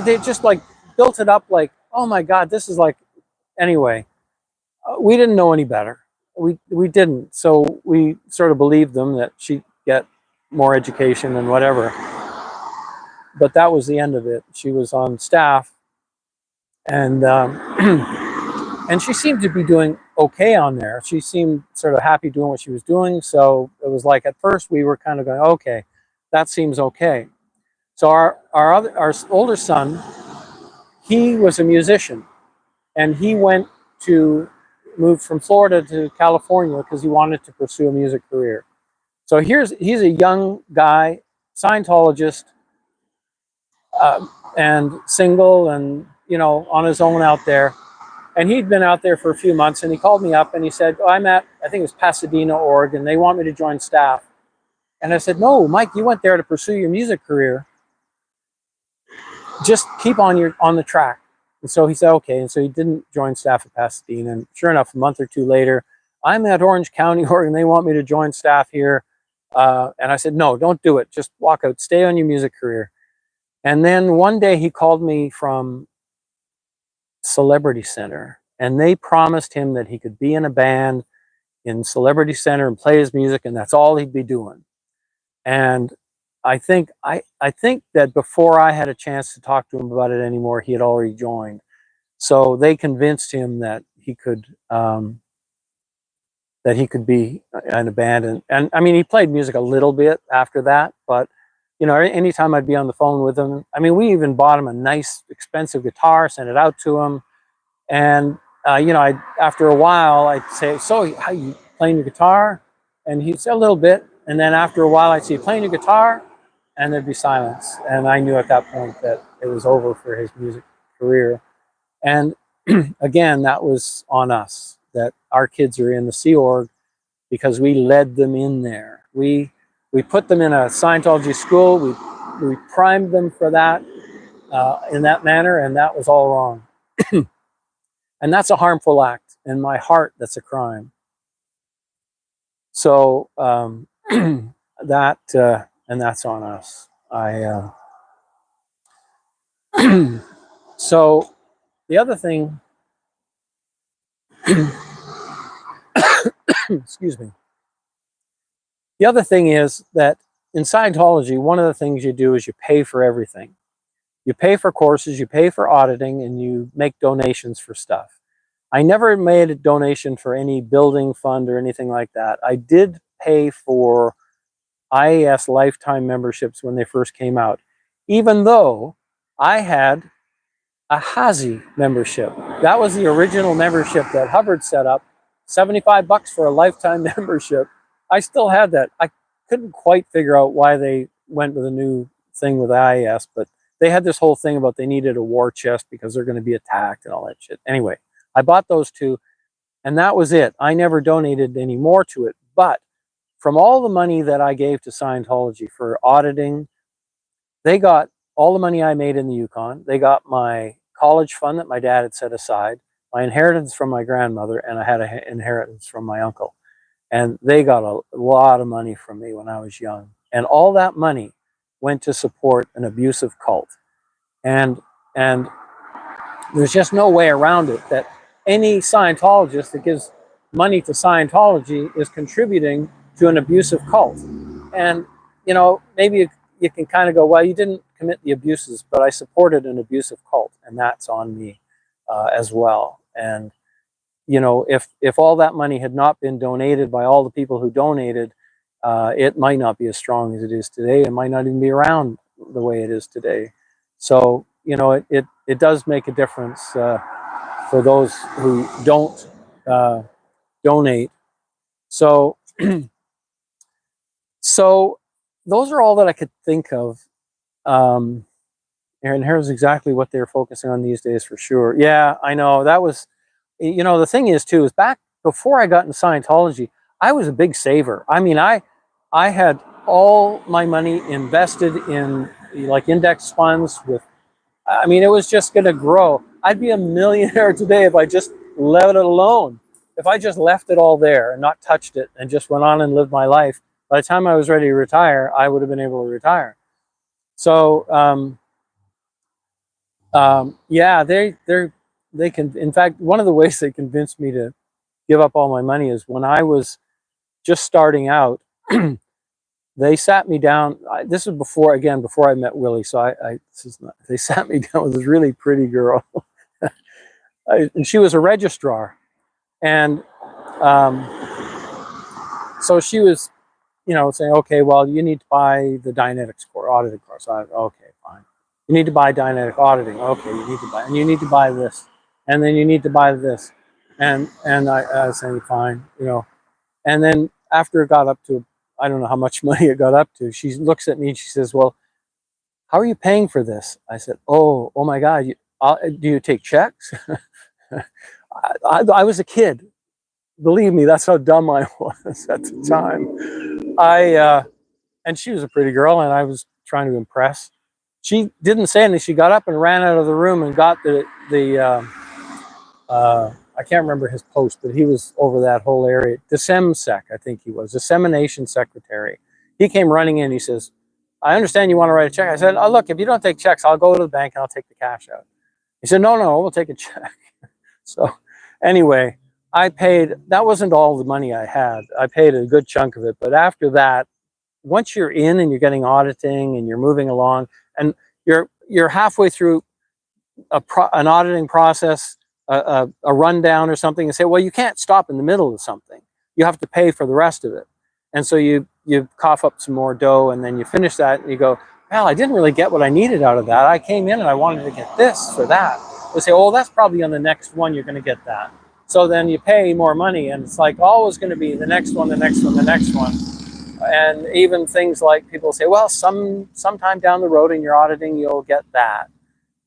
they just like built it up like, oh my God, this is like, anyway, we didn't know any better. We didn't. So we sort of believed them that she'd get more education and whatever. But that was the end of it. She was on staff, and and she seemed to be doing okay on there. She seemed sort of happy doing what she was doing. So it was like, at first we were kind of going, okay, that seems okay. So our older son, he was a musician, and he moved from Florida to California because he wanted to pursue a music career. So he's a young guy, Scientologist, and single, and you know, on his own out there. And he'd been out there for a few months, and he called me up and he said, oh, I'm at, I think it was Pasadena, Oregon. They want me to join staff. And I said, no, Mike, you went there to pursue your music career. Just keep on the track. And so he said, okay. And so he didn't join staff at Pasadena. And sure enough, a month or two later, I'm at Orange County, Oregon. They want me to join staff here. And I said, no, don't do it. Just walk out. Stay on your music career. And then one day he called me from Celebrity Center, and they promised him that he could be in a band in Celebrity Center and play his music, and that's all he'd be doing. And I think that before I had a chance to talk to him about it anymore, he had already joined. So they convinced him that he could be in a band, and I mean, he played music a little bit after that, but you know, anytime I'd be on the phone with him, I mean, we even bought him a nice, expensive guitar, sent it out to him, and you know, after a while, I'd say, "So, how you playing your guitar?" And he'd say, "A little bit." And then after a while, I'd say, "Playing your guitar?" And there'd be silence, and I knew at that point that it was over for his music career. And again, that was on us, that our kids are in the Sea Org because we led them in there. We put them in a Scientology school. We primed them for that in that manner, and that was all wrong. And that's a harmful act. In my heart, that's a crime. So that and that's on us. So the other thing, excuse me. The other thing is that in Scientology, one of the things you do is you pay for everything. You pay for courses, you pay for auditing, and you make donations for stuff. I never made a donation for any building fund or anything like that. I did pay for IAS lifetime memberships when they first came out, even though I had a Hazy membership. That was the original membership that Hubbard set up, $75 for a lifetime membership. I still had that. I couldn't quite figure out why they went with a new thing with IAS, but they had this whole thing about they needed a war chest because they're going to be attacked and all that shit. Anyway, I bought those two, and that was it. I never donated any more to it. But from all the money that I gave to Scientology for auditing, they got all the money I made in the Yukon. They got my college fund that my dad had set aside, my inheritance from my grandmother, and I had an inheritance from my uncle. And they got a lot of money from me when I was young. And all that money went to support an abusive cult. And there's just no way around it that any Scientologist that gives money to Scientology is contributing to an abusive cult. And, you know, maybe you can kind of go, well, you didn't commit the abuses, but I supported an abusive cult, and that's on me as well. And, you know, if all that money had not been donated by all the people who donated, it might not be as strong as it is today. It might not even be around the way it is today. So, you know, it does make a difference for those who don't donate. So, so those are all that I could think of. And here's exactly what they're focusing on these days for sure. Yeah, I know. That was, you know, the thing is too, is back before I got into Scientology, I was a big saver. I mean, I had all my money invested in like index funds with, I mean, it was just going to grow. I'd be a millionaire today if I just let it alone. If I just left it all there and not touched it and just went on and lived my life, by the time I was ready to retire, I would have been able to retire. So, yeah, they can. In fact, one of the ways they convinced me to give up all my money is when I was just starting out. They sat me down. This is before, again, before I met Willie. So this is not, they sat me down with this really pretty girl, and she was a registrar, and um, so she was, you know, saying, okay, well, you need to buy the Dynetics course, auditing course. Okay, fine. You need to buy Dynetic auditing. Okay, you need to buy, and you need to buy this, and then you need to buy this, and I was saying, fine, you know, and then after it got up to, I don't know how much money it got up to, she looks at me and she says, well, how are you paying for this? I said, oh my God, do you take checks? I was a kid. Believe me, that's how dumb I was at the time. And she was a pretty girl, and I was trying to impress. She didn't say anything. She got up and ran out of the room and got I can't remember his post, but he was over that whole area. Dissemsec, I think he was, dissemination secretary. He came running in. He says, I understand you want to write a check. I said, oh, look, if you don't take checks, I'll go to the bank and I'll take the cash out. He said, no, we'll take a check. So anyway, I paid, that wasn't all the money I had. I paid a good chunk of it. But after that, once you're in and you're getting auditing and you're moving along and you're halfway through an auditing process, a rundown or something, and say, well, you can't stop in the middle of something. You have to pay for the rest of it. And so you cough up some more dough, and then you finish that, and you go, well, I didn't really get what I needed out of that. I came in and I wanted to get this for that. They say, oh, that's probably on the next one you're going to get that. So then you pay more money, and it's like always going to be the next one, the next one, the next one. And even things like people say, well, sometime down the road in your auditing, you'll get that.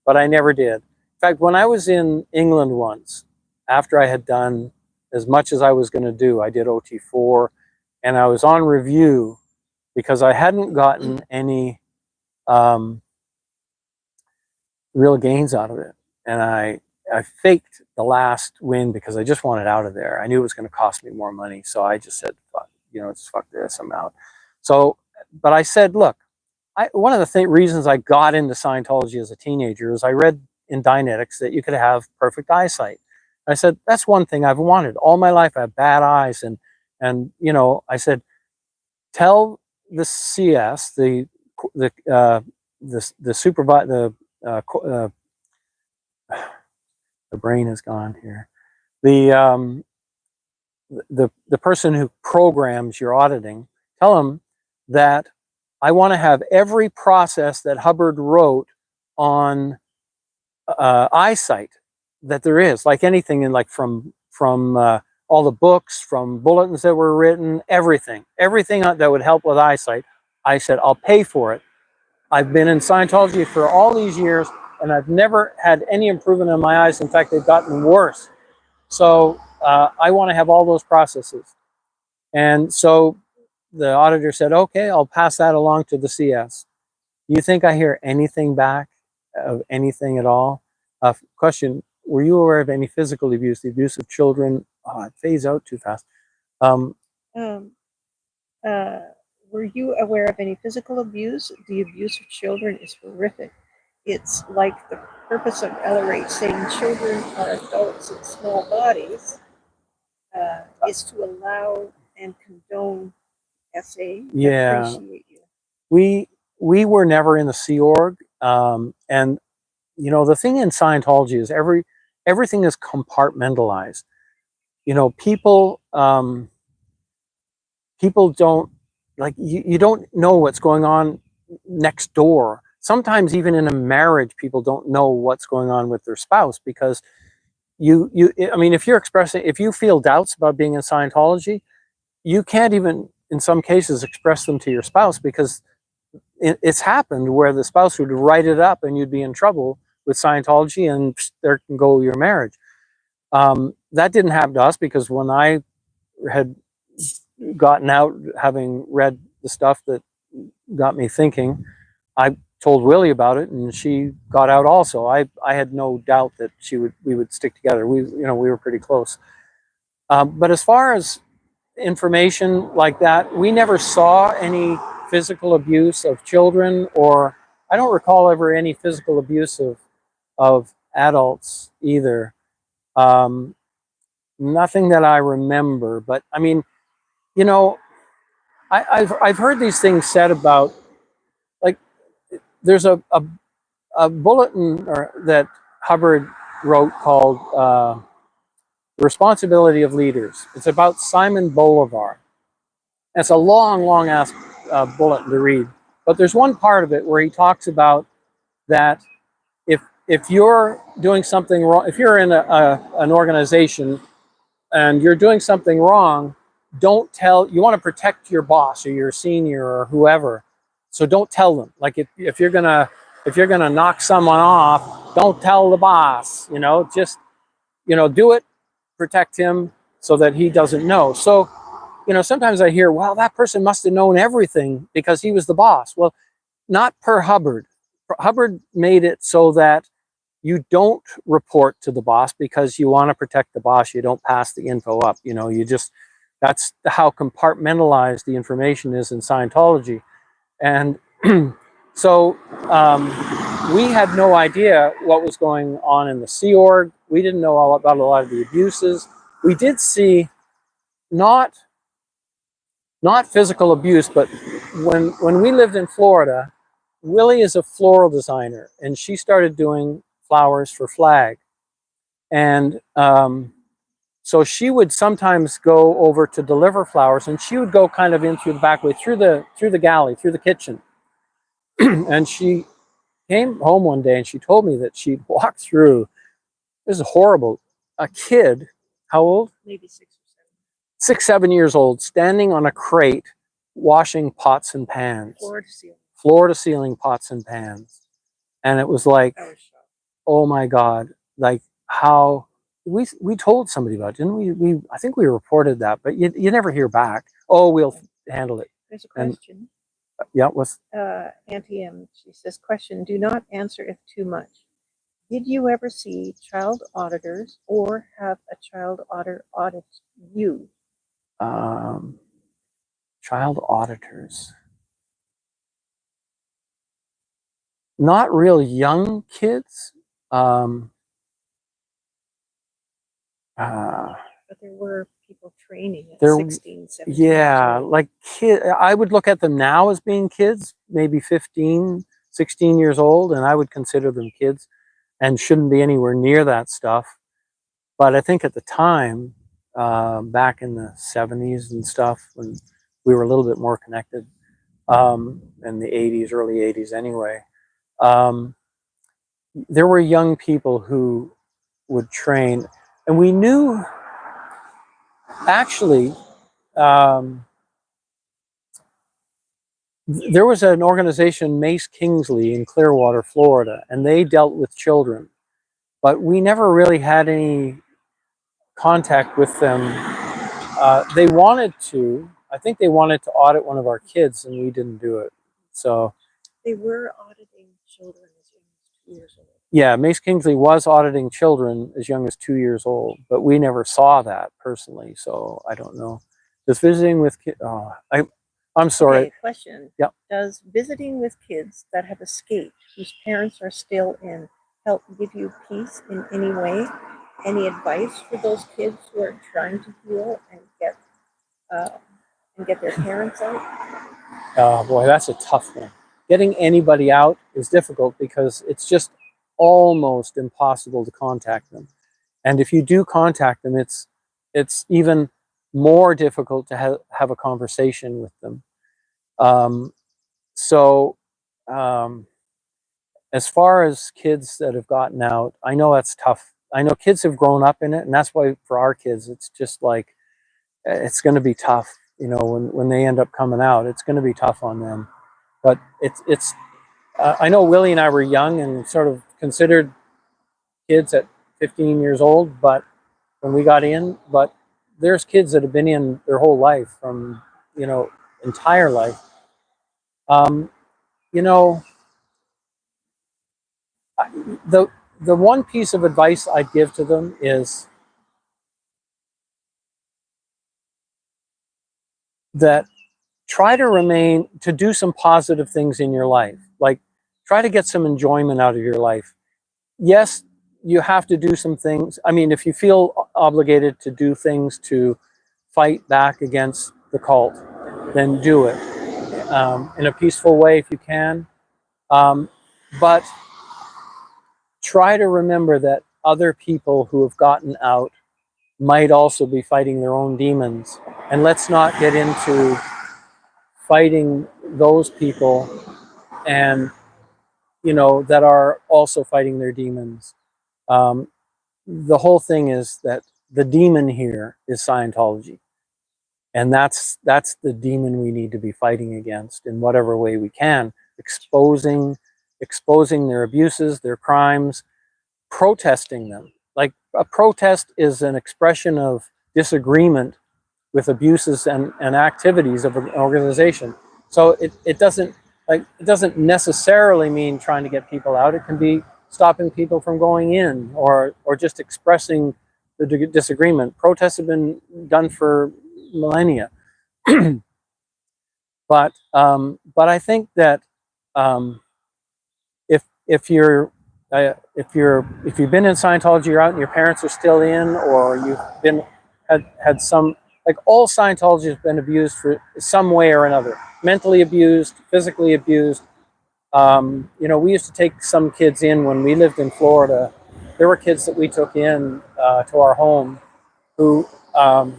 But I never did. In fact, when I was in England once, after I had done as much as I was going to do, I did OT4, and I was on review because I hadn't gotten any real gains out of it. And I faked the last win because I just wanted out of there. I knew it was going to cost me more money. So I just said, fuck, you know, just fuck this, I'm out. So, but I said, look, one of the reasons I got into Scientology as a teenager is I read in Dynetics that you could have perfect eyesight. I said, that's one thing I've wanted. All my life I have bad eyes. And you know, I said, tell the CS, the supervisor, the brain is gone here. The person who programs your auditing, tell them that I want to have every process that Hubbard wrote on eyesight that there is, like anything in, like from all the books, from bulletins that were written, everything that would help with eyesight. I said, I'll pay for it. I've been in Scientology for all these years, and I've never had any improvement in my eyes. In fact, they've gotten worse. So I want to have all those processes. And so the auditor said, okay, I'll pass that along to the CS. You think I hear anything back of anything at all? Question, were you aware of any physical abuse, the abuse of children? Oh, it fades out too fast. Were you aware of any physical abuse? The abuse of children is horrific. It's like the purpose of LRH saying children are adults in small bodies is to allow and condone SA. Yeah. Appreciate you. We were never in the Sea Org. And you know, the thing in Scientology is everything is compartmentalized. You know, people don't, like, you don't know what's going on next door. Sometimes even in a marriage, people don't know what's going on with their spouse because I mean, if you feel doubts about being in Scientology, you can't even in some cases, express them to your spouse, because it's happened where the spouse would write it up and you'd be in trouble with Scientology, and there can go your marriage. That didn't happen to us, because when I had gotten out, having read the stuff that got me thinking, I told Willie about it, and she got out also. I had no doubt that we would stick together. We were pretty close. But as far as information like that, we never saw any physical abuse of children, or I don't recall ever any physical abuse of adults either. Nothing that I remember. But I mean, I've heard these things said about, like, there's a bulletin that Hubbard wrote called Responsibility of Leaders. It's about Simon Bolivar. It's a long ass bulletin to read. But there's one part of it where he talks about that if you're doing something wrong, if you're in an organization and you're doing something wrong, don't tell. You want to protect your boss or your senior or whoever, so don't tell them. Like if you're gonna knock someone off, don't tell the boss. Just do it, protect him so that he doesn't know. So sometimes I hear, well, that person must have known everything because he was the boss. Well, not per Hubbard. Hubbard made it so that you don't report to the boss because you want to protect the boss. You don't pass the info up. That's how compartmentalized the information is in Scientology. And so we had no idea what was going on in the Sea Org. We didn't know all about a lot of the abuses. We did see not physical abuse, but when we lived in Florida, Willie is a floral designer, and she started doing flowers for Flag. And so she would sometimes go over to deliver flowers, and she would go kind of in through the back way, through the galley, through the kitchen. And she came home one day and she told me that she'd walked through, this is horrible, a kid, how old? Maybe 6 or 7. 6, 7 years old, standing on a crate, washing pots and pans. Floor to ceiling pots and pans. And it was like, oh my God, like how, we told somebody about it, didn't we? I think we reported that, but you never hear back. Oh, we'll handle it. There's a question. Yeah, what's Auntie M, she says, question, do not answer if too much. Did you ever see child auditors or have a child auditor audit you? Child auditors. Not real young kids. But there were people training at 16, 17. Yeah, like I would look at them now as being kids, maybe 15, 16 years old, and I would consider them kids and shouldn't be anywhere near that stuff. But I think at the time, back in the 70s and stuff, when we were a little bit more connected, in the 80s, early 80s anyway, there were young people who would train, and we knew, actually, there was an organization, Mace Kingsley, in Clearwater, Florida, and they dealt with children, but we never really had any contact with them. They wanted to, I think they wanted to audit one of our kids, and we didn't do it. So they were auditing children as young as 2 years old. Yeah, Mace Kingsley was auditing children as young as 2 years old, but we never saw that personally, so I don't know. Does visiting with kids, I'm sorry. Okay, question. Yep. Does visiting with kids that have escaped, whose parents are still in, help give you peace in any way? Any advice for those kids who are trying to heal and get their parents out? Oh boy, that's a tough one. Getting anybody out is difficult because it's just almost impossible to contact them. And if you do contact them, it's even more difficult to have a conversation with them. As far as kids that have gotten out, I know that's tough. I know kids have grown up in it, and that's why for our kids, it's just like, it's going to be tough. you know, when they end up coming out. It's going to be tough on them. But it's I know Willie and I were young and sort of considered kids at 15 years old, but when we got in, but there's kids that have been in their whole life, from, you know, entire life. You know, the one piece of advice I'd give to them is that try to do some positive things in your life. Like, try to get some enjoyment out of your life. Yes, you have to do some things. I mean, if you feel obligated to do things to fight back against the cult, then do it in a peaceful way if you can. But try to remember that other people who have gotten out might also be fighting their own demons. And let's not get into fighting those people, and, you know, that are also fighting their demons. The whole thing is that the demon here is Scientology. And that's the demon we need to be fighting against in whatever way we can, exposing their abuses, their crimes, protesting them. Like, a protest is an expression of disagreement with abuses and activities of an organization. So it doesn't necessarily mean trying to get people out. It can be stopping people from going in, or just expressing the disagreement. Protests have been done for millennia. But I think that if you've been in Scientology, you're out and your parents are still in, or you've had some, like, all Scientology has been abused for some way or another, mentally abused, physically abused. You know, we used to take some kids in when we lived in Florida. There were kids that we took in to our home who, I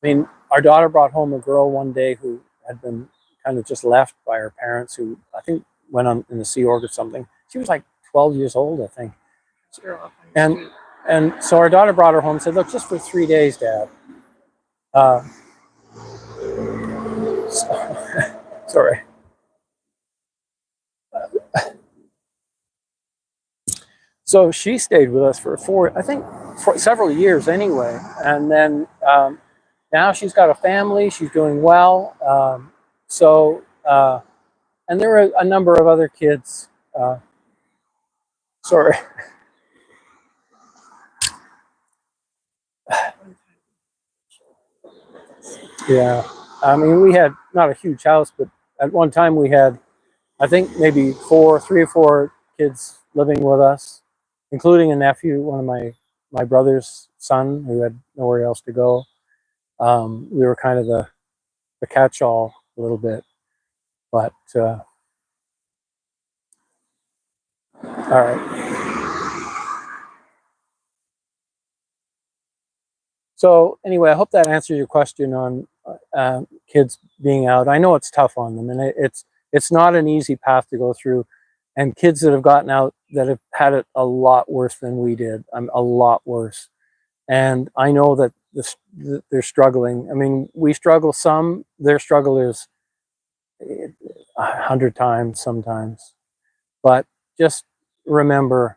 mean, our daughter brought home a girl one day who had been kind of just left by her parents, who I think went on in the Sea Org or something. She was like 12 years old, I think. And so our daughter brought her home and said, "Look, just for 3 days, Dad." Sorry. So she stayed with us for several years anyway. And then now she's got a family. She's doing well. And there were a number of other kids. Sorry. Yeah. I mean, we had not a huge house, but at one time we had, I think, maybe 3 or 4 kids living with us, including a nephew, one of my brother's son, who had nowhere else to go. We were kind of the catch-all a little bit, but all right. So anyway, I hope that answers your question on kids being out. I know it's tough on them, and it's not an easy path to go through. And kids that have gotten out that have had it a lot worse than we did, a lot worse. And I know that they're struggling. I mean, we struggle some. Their struggle is 100 times sometimes. But just remember,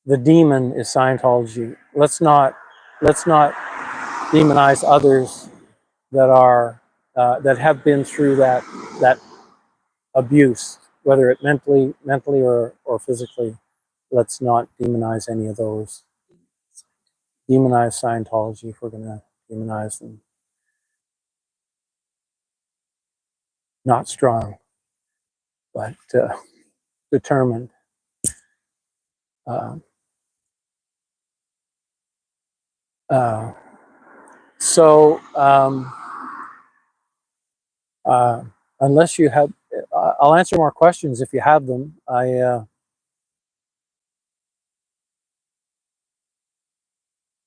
the demon is Scientology. Let's not demonize others that have been through that abuse, whether it mentally or physically. Let's not demonize any of those. Demonize Scientology if we're going to demonize them. Not strong, but determined. Unless you have, I'll answer more questions if you have them.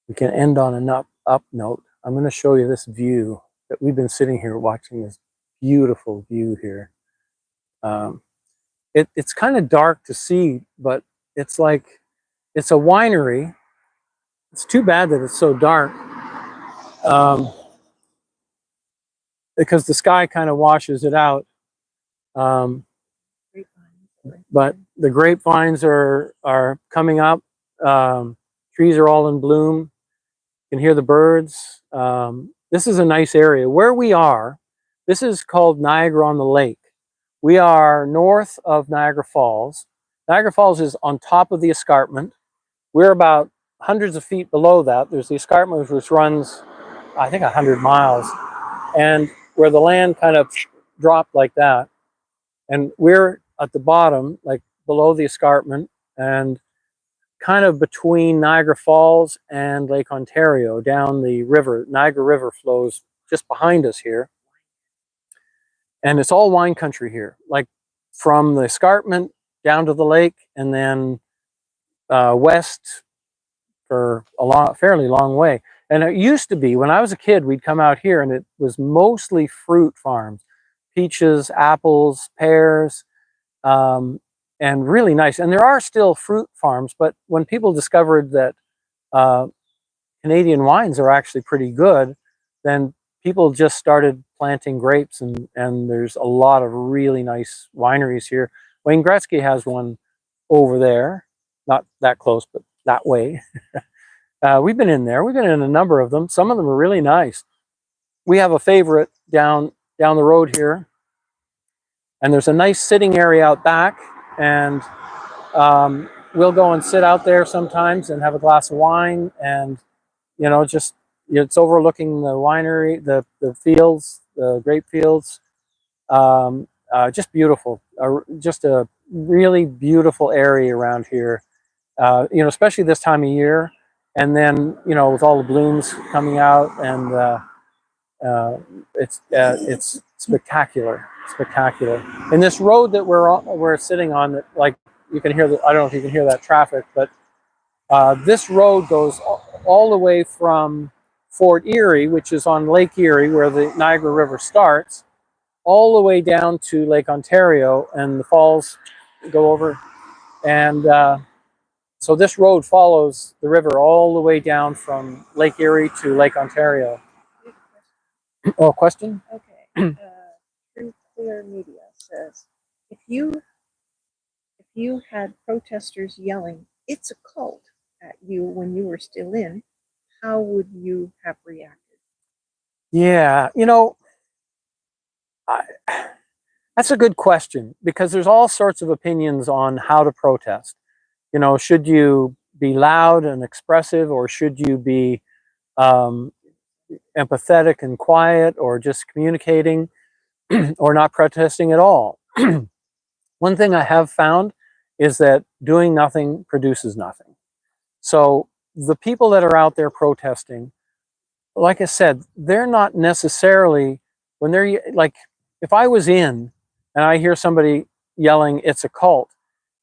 We can end on an up note. I'm going to show you this view that we've been sitting here watching, this beautiful view here. It's kind of dark to see, but it's like, it's a winery. It's too bad that it's so dark. because the sky kind of washes it out. Um, but the grapevines are coming up. Trees are all in bloom. You can hear the birds. This is a nice area. Where we are, this is called Niagara on the Lake. We are north of Niagara Falls. Niagara Falls is on top of the escarpment. We're about hundreds of feet below that. There's the escarpment which runs, I think, 100 miles, and where the land kind of dropped like that. And we're at the bottom, like below the escarpment, and kind of between Niagara Falls and Lake Ontario, down the river. Niagara River flows just behind us here. And it's all wine country here, like from the escarpment down to the lake, and then west for a fairly long way. And it used to be, when I was a kid, we'd come out here and it was mostly fruit farms, peaches, apples, pears, and really nice. And there are still fruit farms, but when people discovered that Canadian wines are actually pretty good, then people just started planting grapes, and there's a lot of really nice wineries here. Wayne Gretzky has one over there, not that close, but that way. We've been in there. We've been in a number of them. Some of them are really nice. We have a favorite down the road here, and there's a nice sitting area out back, and we'll go and sit out there sometimes and have a glass of wine, and just it's overlooking the winery, the fields, the grape fields. Just beautiful. Just a really beautiful area around here. Especially this time of year, and then with all the blooms coming out, and it's spectacular, spectacular. And this road that we're sitting on, that like you can hear I don't know if you can hear that traffic, but this road goes all the way from Fort Erie, which is on Lake Erie, where the Niagara River starts, all the way down to Lake Ontario, and the falls go over. And so this road follows the river all the way down from Lake Erie to Lake Ontario. Oh, question? Okay. True Clear Media says, if you had protesters yelling, "It's a cult," at you when you were still in, how would you have reacted? Yeah, that's a good question, because there's all sorts of opinions on how to protest. Should you be loud and expressive, or should you be empathetic and quiet, or just communicating, or not protesting at all? One thing I have found is that doing nothing produces nothing. So the people that are out there protesting, like I said, they're not necessarily, when they're like, if I was in and I hear somebody yelling, "It's a cult,"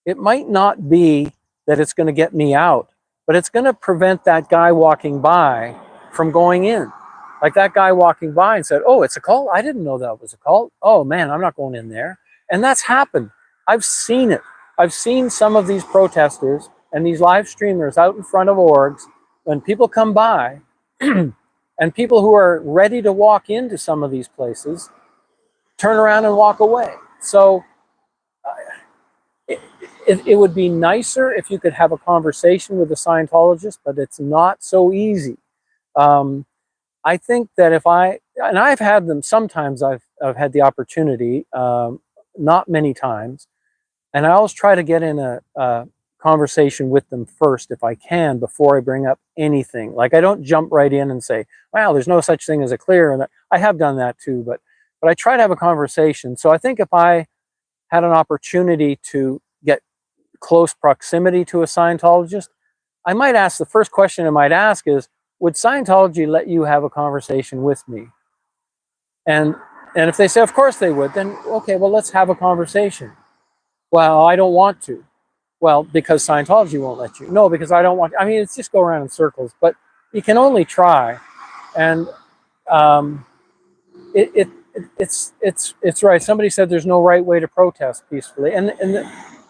it might not be that it's going to get me out, but it's going to prevent that guy walking by from going in. Like that guy walking by and said, "Oh, it's a cult? I didn't know that was a cult. Oh man, I'm not going in there." And that's happened. I've seen it. I've seen some of these protesters and these live streamers out in front of orgs, when people come by and people who are ready to walk into some of these places turn around and walk away. So it would be nicer if you could have a conversation with a Scientologist, but it's not so easy. I think that and I've had them, sometimes I've had the opportunity, not many times, and I always try to get in a conversation with them first if I can, before I bring up anything. Like I don't jump right in and say, "Well, there's no such thing as a clear," and I have done that too, but I try to have a conversation. So I think if I had an opportunity to get close proximity to a Scientologist, I might ask, the first question I might ask is, would Scientology let you have a conversation with me? And if they say, of course they would, then okay, well, let's have a conversation. Well, I don't want to. Well, because Scientology won't let you. No, because I don't want to. I mean, it's just go around in circles, but you can only try. And it's right. Somebody said there's no right way to protest peacefully, and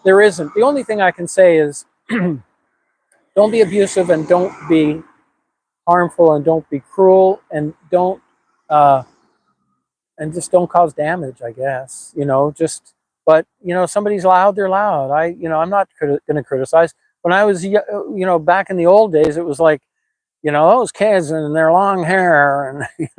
there isn't. The only thing I can say is don't be abusive, and don't be harmful, and don't be cruel, and don't and just don't cause damage, I guess, you know, just, but, you know, somebody's loud, they're loud. I'm not going to criticize. When I was, back in the old days, it was like, those kids and their long hair and,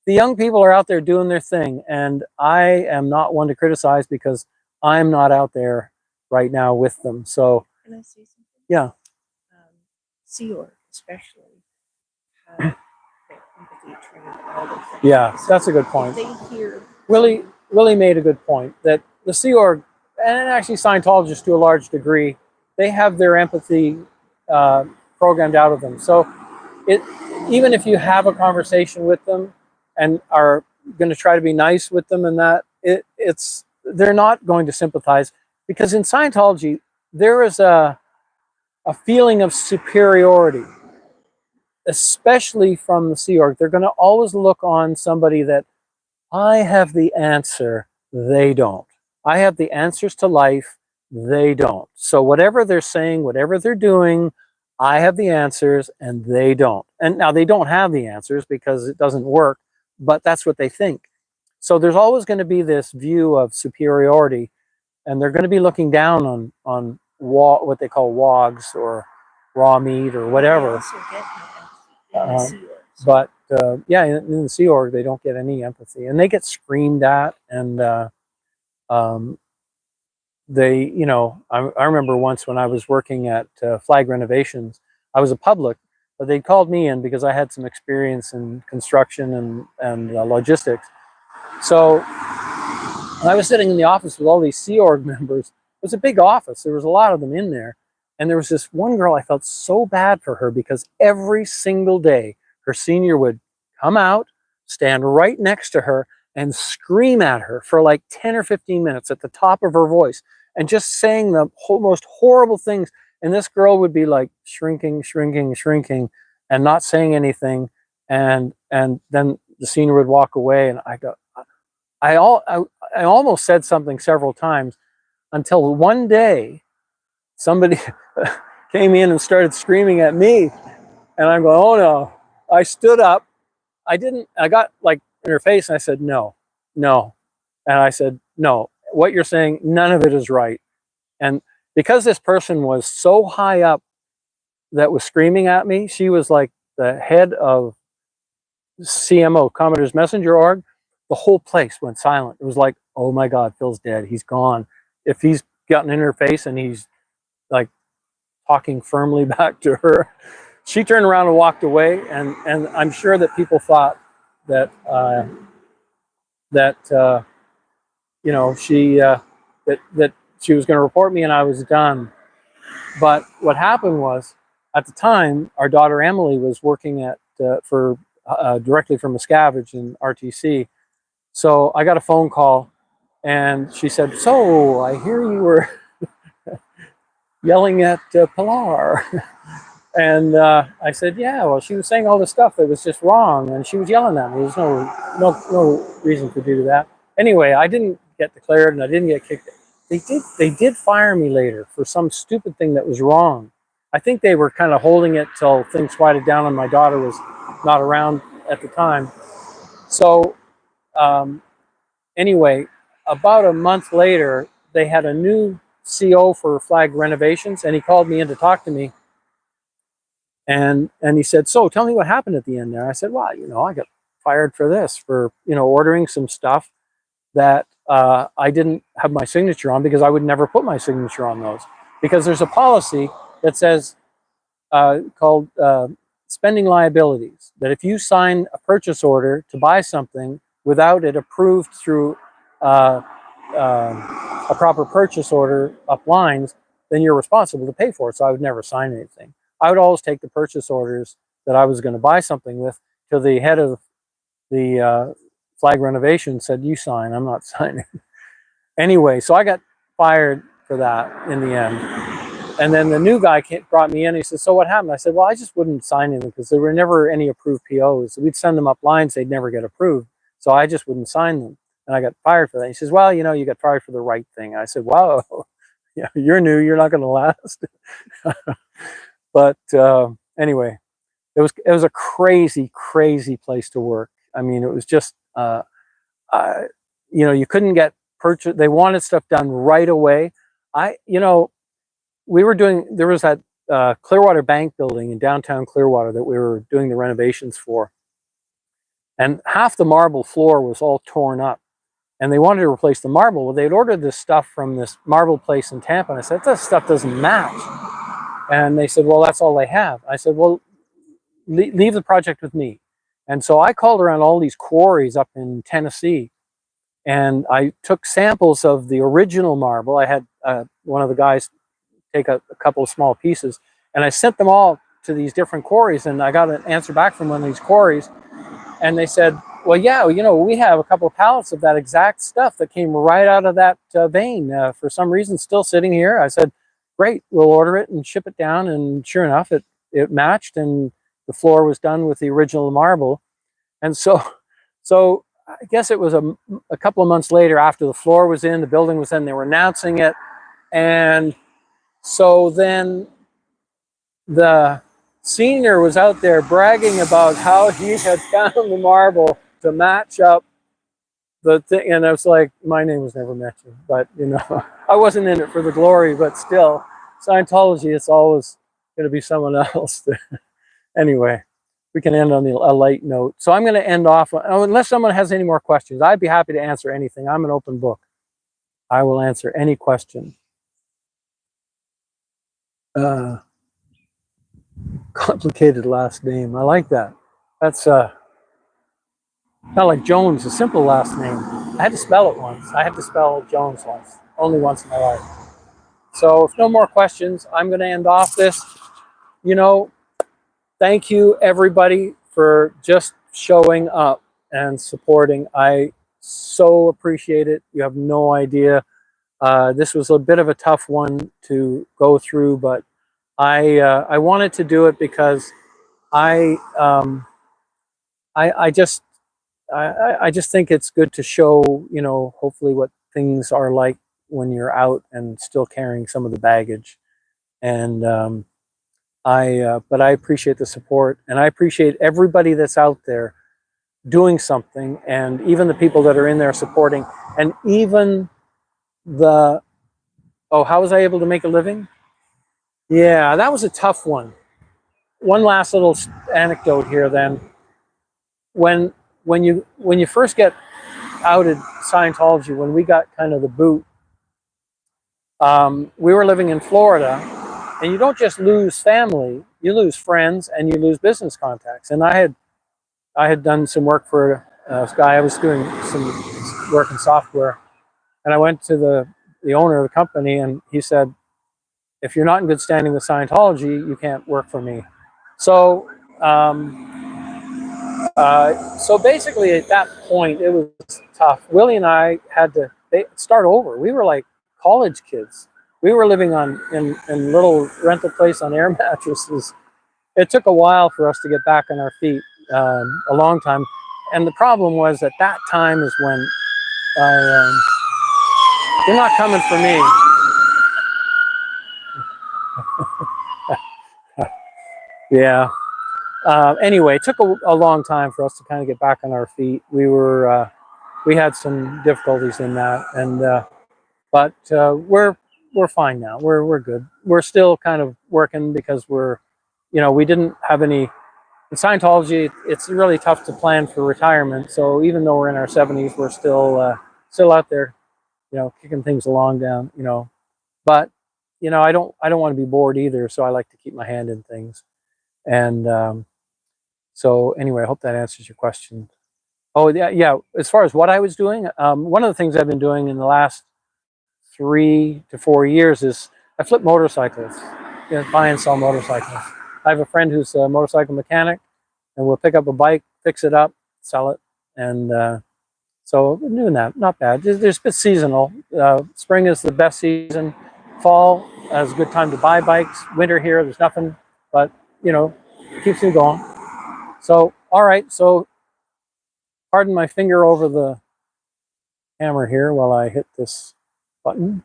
the young people are out there doing their thing. And I am not one to criticize because I'm not out there right now with them. So, Can I say something? yeah. Sea Org, especially, have their empathy training all the time. Yeah, So that's a good if point. they hear Willie made a good point that the Sea Org, and actually Scientologists to a large degree, they have their empathy programmed out of them. So even if you have a conversation with them and are going to try to be nice with them, and that they're not going to sympathize, because in Scientology there is a feeling of superiority, especially from the Sea Org. They're going to always look on somebody that, I have the answer, they don't. I have the answers to life, they don't. So whatever they're saying, whatever they're doing, I have the answers and they don't. And now they don't have the answers because it doesn't work, but that's what they think. So there's always going to be this view of superiority, and they're going to be looking down on what they call wogs or raw meat or they whatever. also get no empathy in the Sea Org. But yeah, in the Sea Org, they don't get any empathy, and they get screamed at. And they, I remember once when I was working at Flag Renovations, I was a public, but they called me in because I had some experience in construction and logistics. So I was sitting in the office with all these Sea Org members. It was a big office. There was a lot of them in there. And there was this one girl, I felt so bad for her because every single day her senior would come out, stand right next to her, and scream at her for like 10 or 15 minutes at the top of her voice and just saying the most horrible things. And this girl would be like shrinking, shrinking, shrinking, and not saying anything. And then the senior would walk away, and I almost said something several times until one day somebody came in and started screaming at me, and I'm going, oh no. I stood up. I got like in her face, and I said, no. And I said, no, what you're saying, none of it is right. And because this person was so high up that was screaming at me, she was like the head of CMO, Commodore's Messenger Org, the whole place went silent. It was like, oh my God, Phil's dead. He's gone. If he's gotten in her face and he's like talking firmly back to her, she turned around and walked away. And I'm sure that people thought that that she was going to report me and I was done. But what happened was, at the time, our daughter Emily was working at for directly from Miscavige in RTC. So I got a phone call, and she said, "So I hear you were yelling at Pilar." And I said, "Yeah." Well, she was saying all this stuff that was just wrong, and she was yelling at me. There's no reason to do that. Anyway, I didn't get declared, and I didn't get kicked. They did fire me later for some stupid thing that was wrong. I think they were kind of holding it till things quieted down, and my daughter was not around at the time. So anyway, about a month later, they had a new CO for Flag Renovations, and he called me in to talk to me. And he said, "So tell me what happened at the end there." I said, "Well, I got fired for this, for ordering some stuff that I didn't have my signature on, because I would never put my signature on those, because there's a policy that says called spending liabilities, that if you sign a purchase order to buy something without it approved through a proper purchase order up lines, then you're responsible to pay for it." So I would never sign anything. I would always take the purchase orders that I was going to buy something with to the head of the Flag Renovation, said, "You sign, I'm not signing." Anyway, so I got fired for that in the end. And then the new guy brought me in. He said, "So what happened?" I said, "Well, I just wouldn't sign anything because there were never any approved POs. We'd send them up lines, they'd never get approved. So I just wouldn't sign them." And I got fired for that. He says, "Well, you got fired for the right thing." I said, "Wow, yeah, you're new, you're not going to last." But anyway, it was a crazy, crazy place to work. I mean, it was just you couldn't get purchase. They wanted stuff done right away. We were doing, there was that Clearwater Bank building in downtown Clearwater that we were doing the renovations for. And half the marble floor was all torn up. And they wanted to replace the marble. Well, they'd ordered this stuff from this marble place in Tampa. And I said, this stuff doesn't match. And they said, well, that's all they have. I said, well, leave the project with me. And so I called around all these quarries up in Tennessee. And I took samples of the original marble. I had one of the guys take a couple of small pieces. And I sent them all to these different quarries. And I got an answer back from one of these quarries. And they said, well, yeah, we have a couple of pallets of that exact stuff that came right out of that vein. For some reason, still sitting here. I said, great, we'll order it and ship it down. And sure enough, it matched, and the floor was done with the original marble. And so I guess it was a couple of months later, after the floor was in, the building was in, they were announcing it. And so then the senior was out there bragging about how he had found the marble to match up the thing. And I was like, my name was never mentioned, but I wasn't in it for the glory, but still, Scientology, it's always going to be someone else. Anyway, we can end on a light note. So I'm going to end off, unless someone has any more questions. I'd be happy to answer anything. I'm an open book. I will answer any question. Complicated last name. I like that. That's not like Jones, a simple last name. I had to spell it once. I had to spell Jones once. Only once in my life. So if no more questions, I'm going to end off this. Thank you, everybody, for just showing up and supporting. I so appreciate it. You have no idea. This was a bit of a tough one to go through, but I wanted to do it because I just think it's good to show, hopefully what things are like when you're out and still carrying some of the baggage. And but I appreciate the support, and I appreciate everybody that's out there doing something, and even the people that are in there supporting, and even how was I able to make a living? Yeah, that was a tough one. One last little anecdote here then. When you first get outed Scientology, when we got kind of the boot, we were living in Florida, and you don't just lose family, you lose friends, and you lose business contacts. And I had done some work for this guy. I was doing some work in software, and I went to the owner of the company, and he said, if you're not in good standing with Scientology, you can't work for me. So so basically at that point, it was tough. Willie and I had to start over. We were like college kids. We were living in little rental place on air mattresses. It took a while for us to get back on our feet, a long time. And the problem was at that time is when they're not coming for me. Yeah. Anyway, it took a long time for us to kind of get back on our feet. We had some difficulties in that, and but we're fine now. We're good. We're still kind of working because we didn't have any. In Scientology, it's really tough to plan for retirement. So even though we're in our 70s, we're still out there, kicking things along down, But I don't want to be bored either, so I like to keep my hand in things. And so anyway, I hope that answers your question. Oh yeah. As far as what I was doing, one of the things I've been doing in the last 3 to 4 years is I flip motorcycles, buy and sell motorcycles. I have a friend who's a motorcycle mechanic, and we'll pick up a bike, fix it up, sell it, and so I've been doing that. Not bad. There's a bit seasonal. Spring is the best season. Fall is a good time to buy bikes. Winter here, there's nothing, but it keeps me going. So all right. So pardon my finger over the hammer here while I hit this button.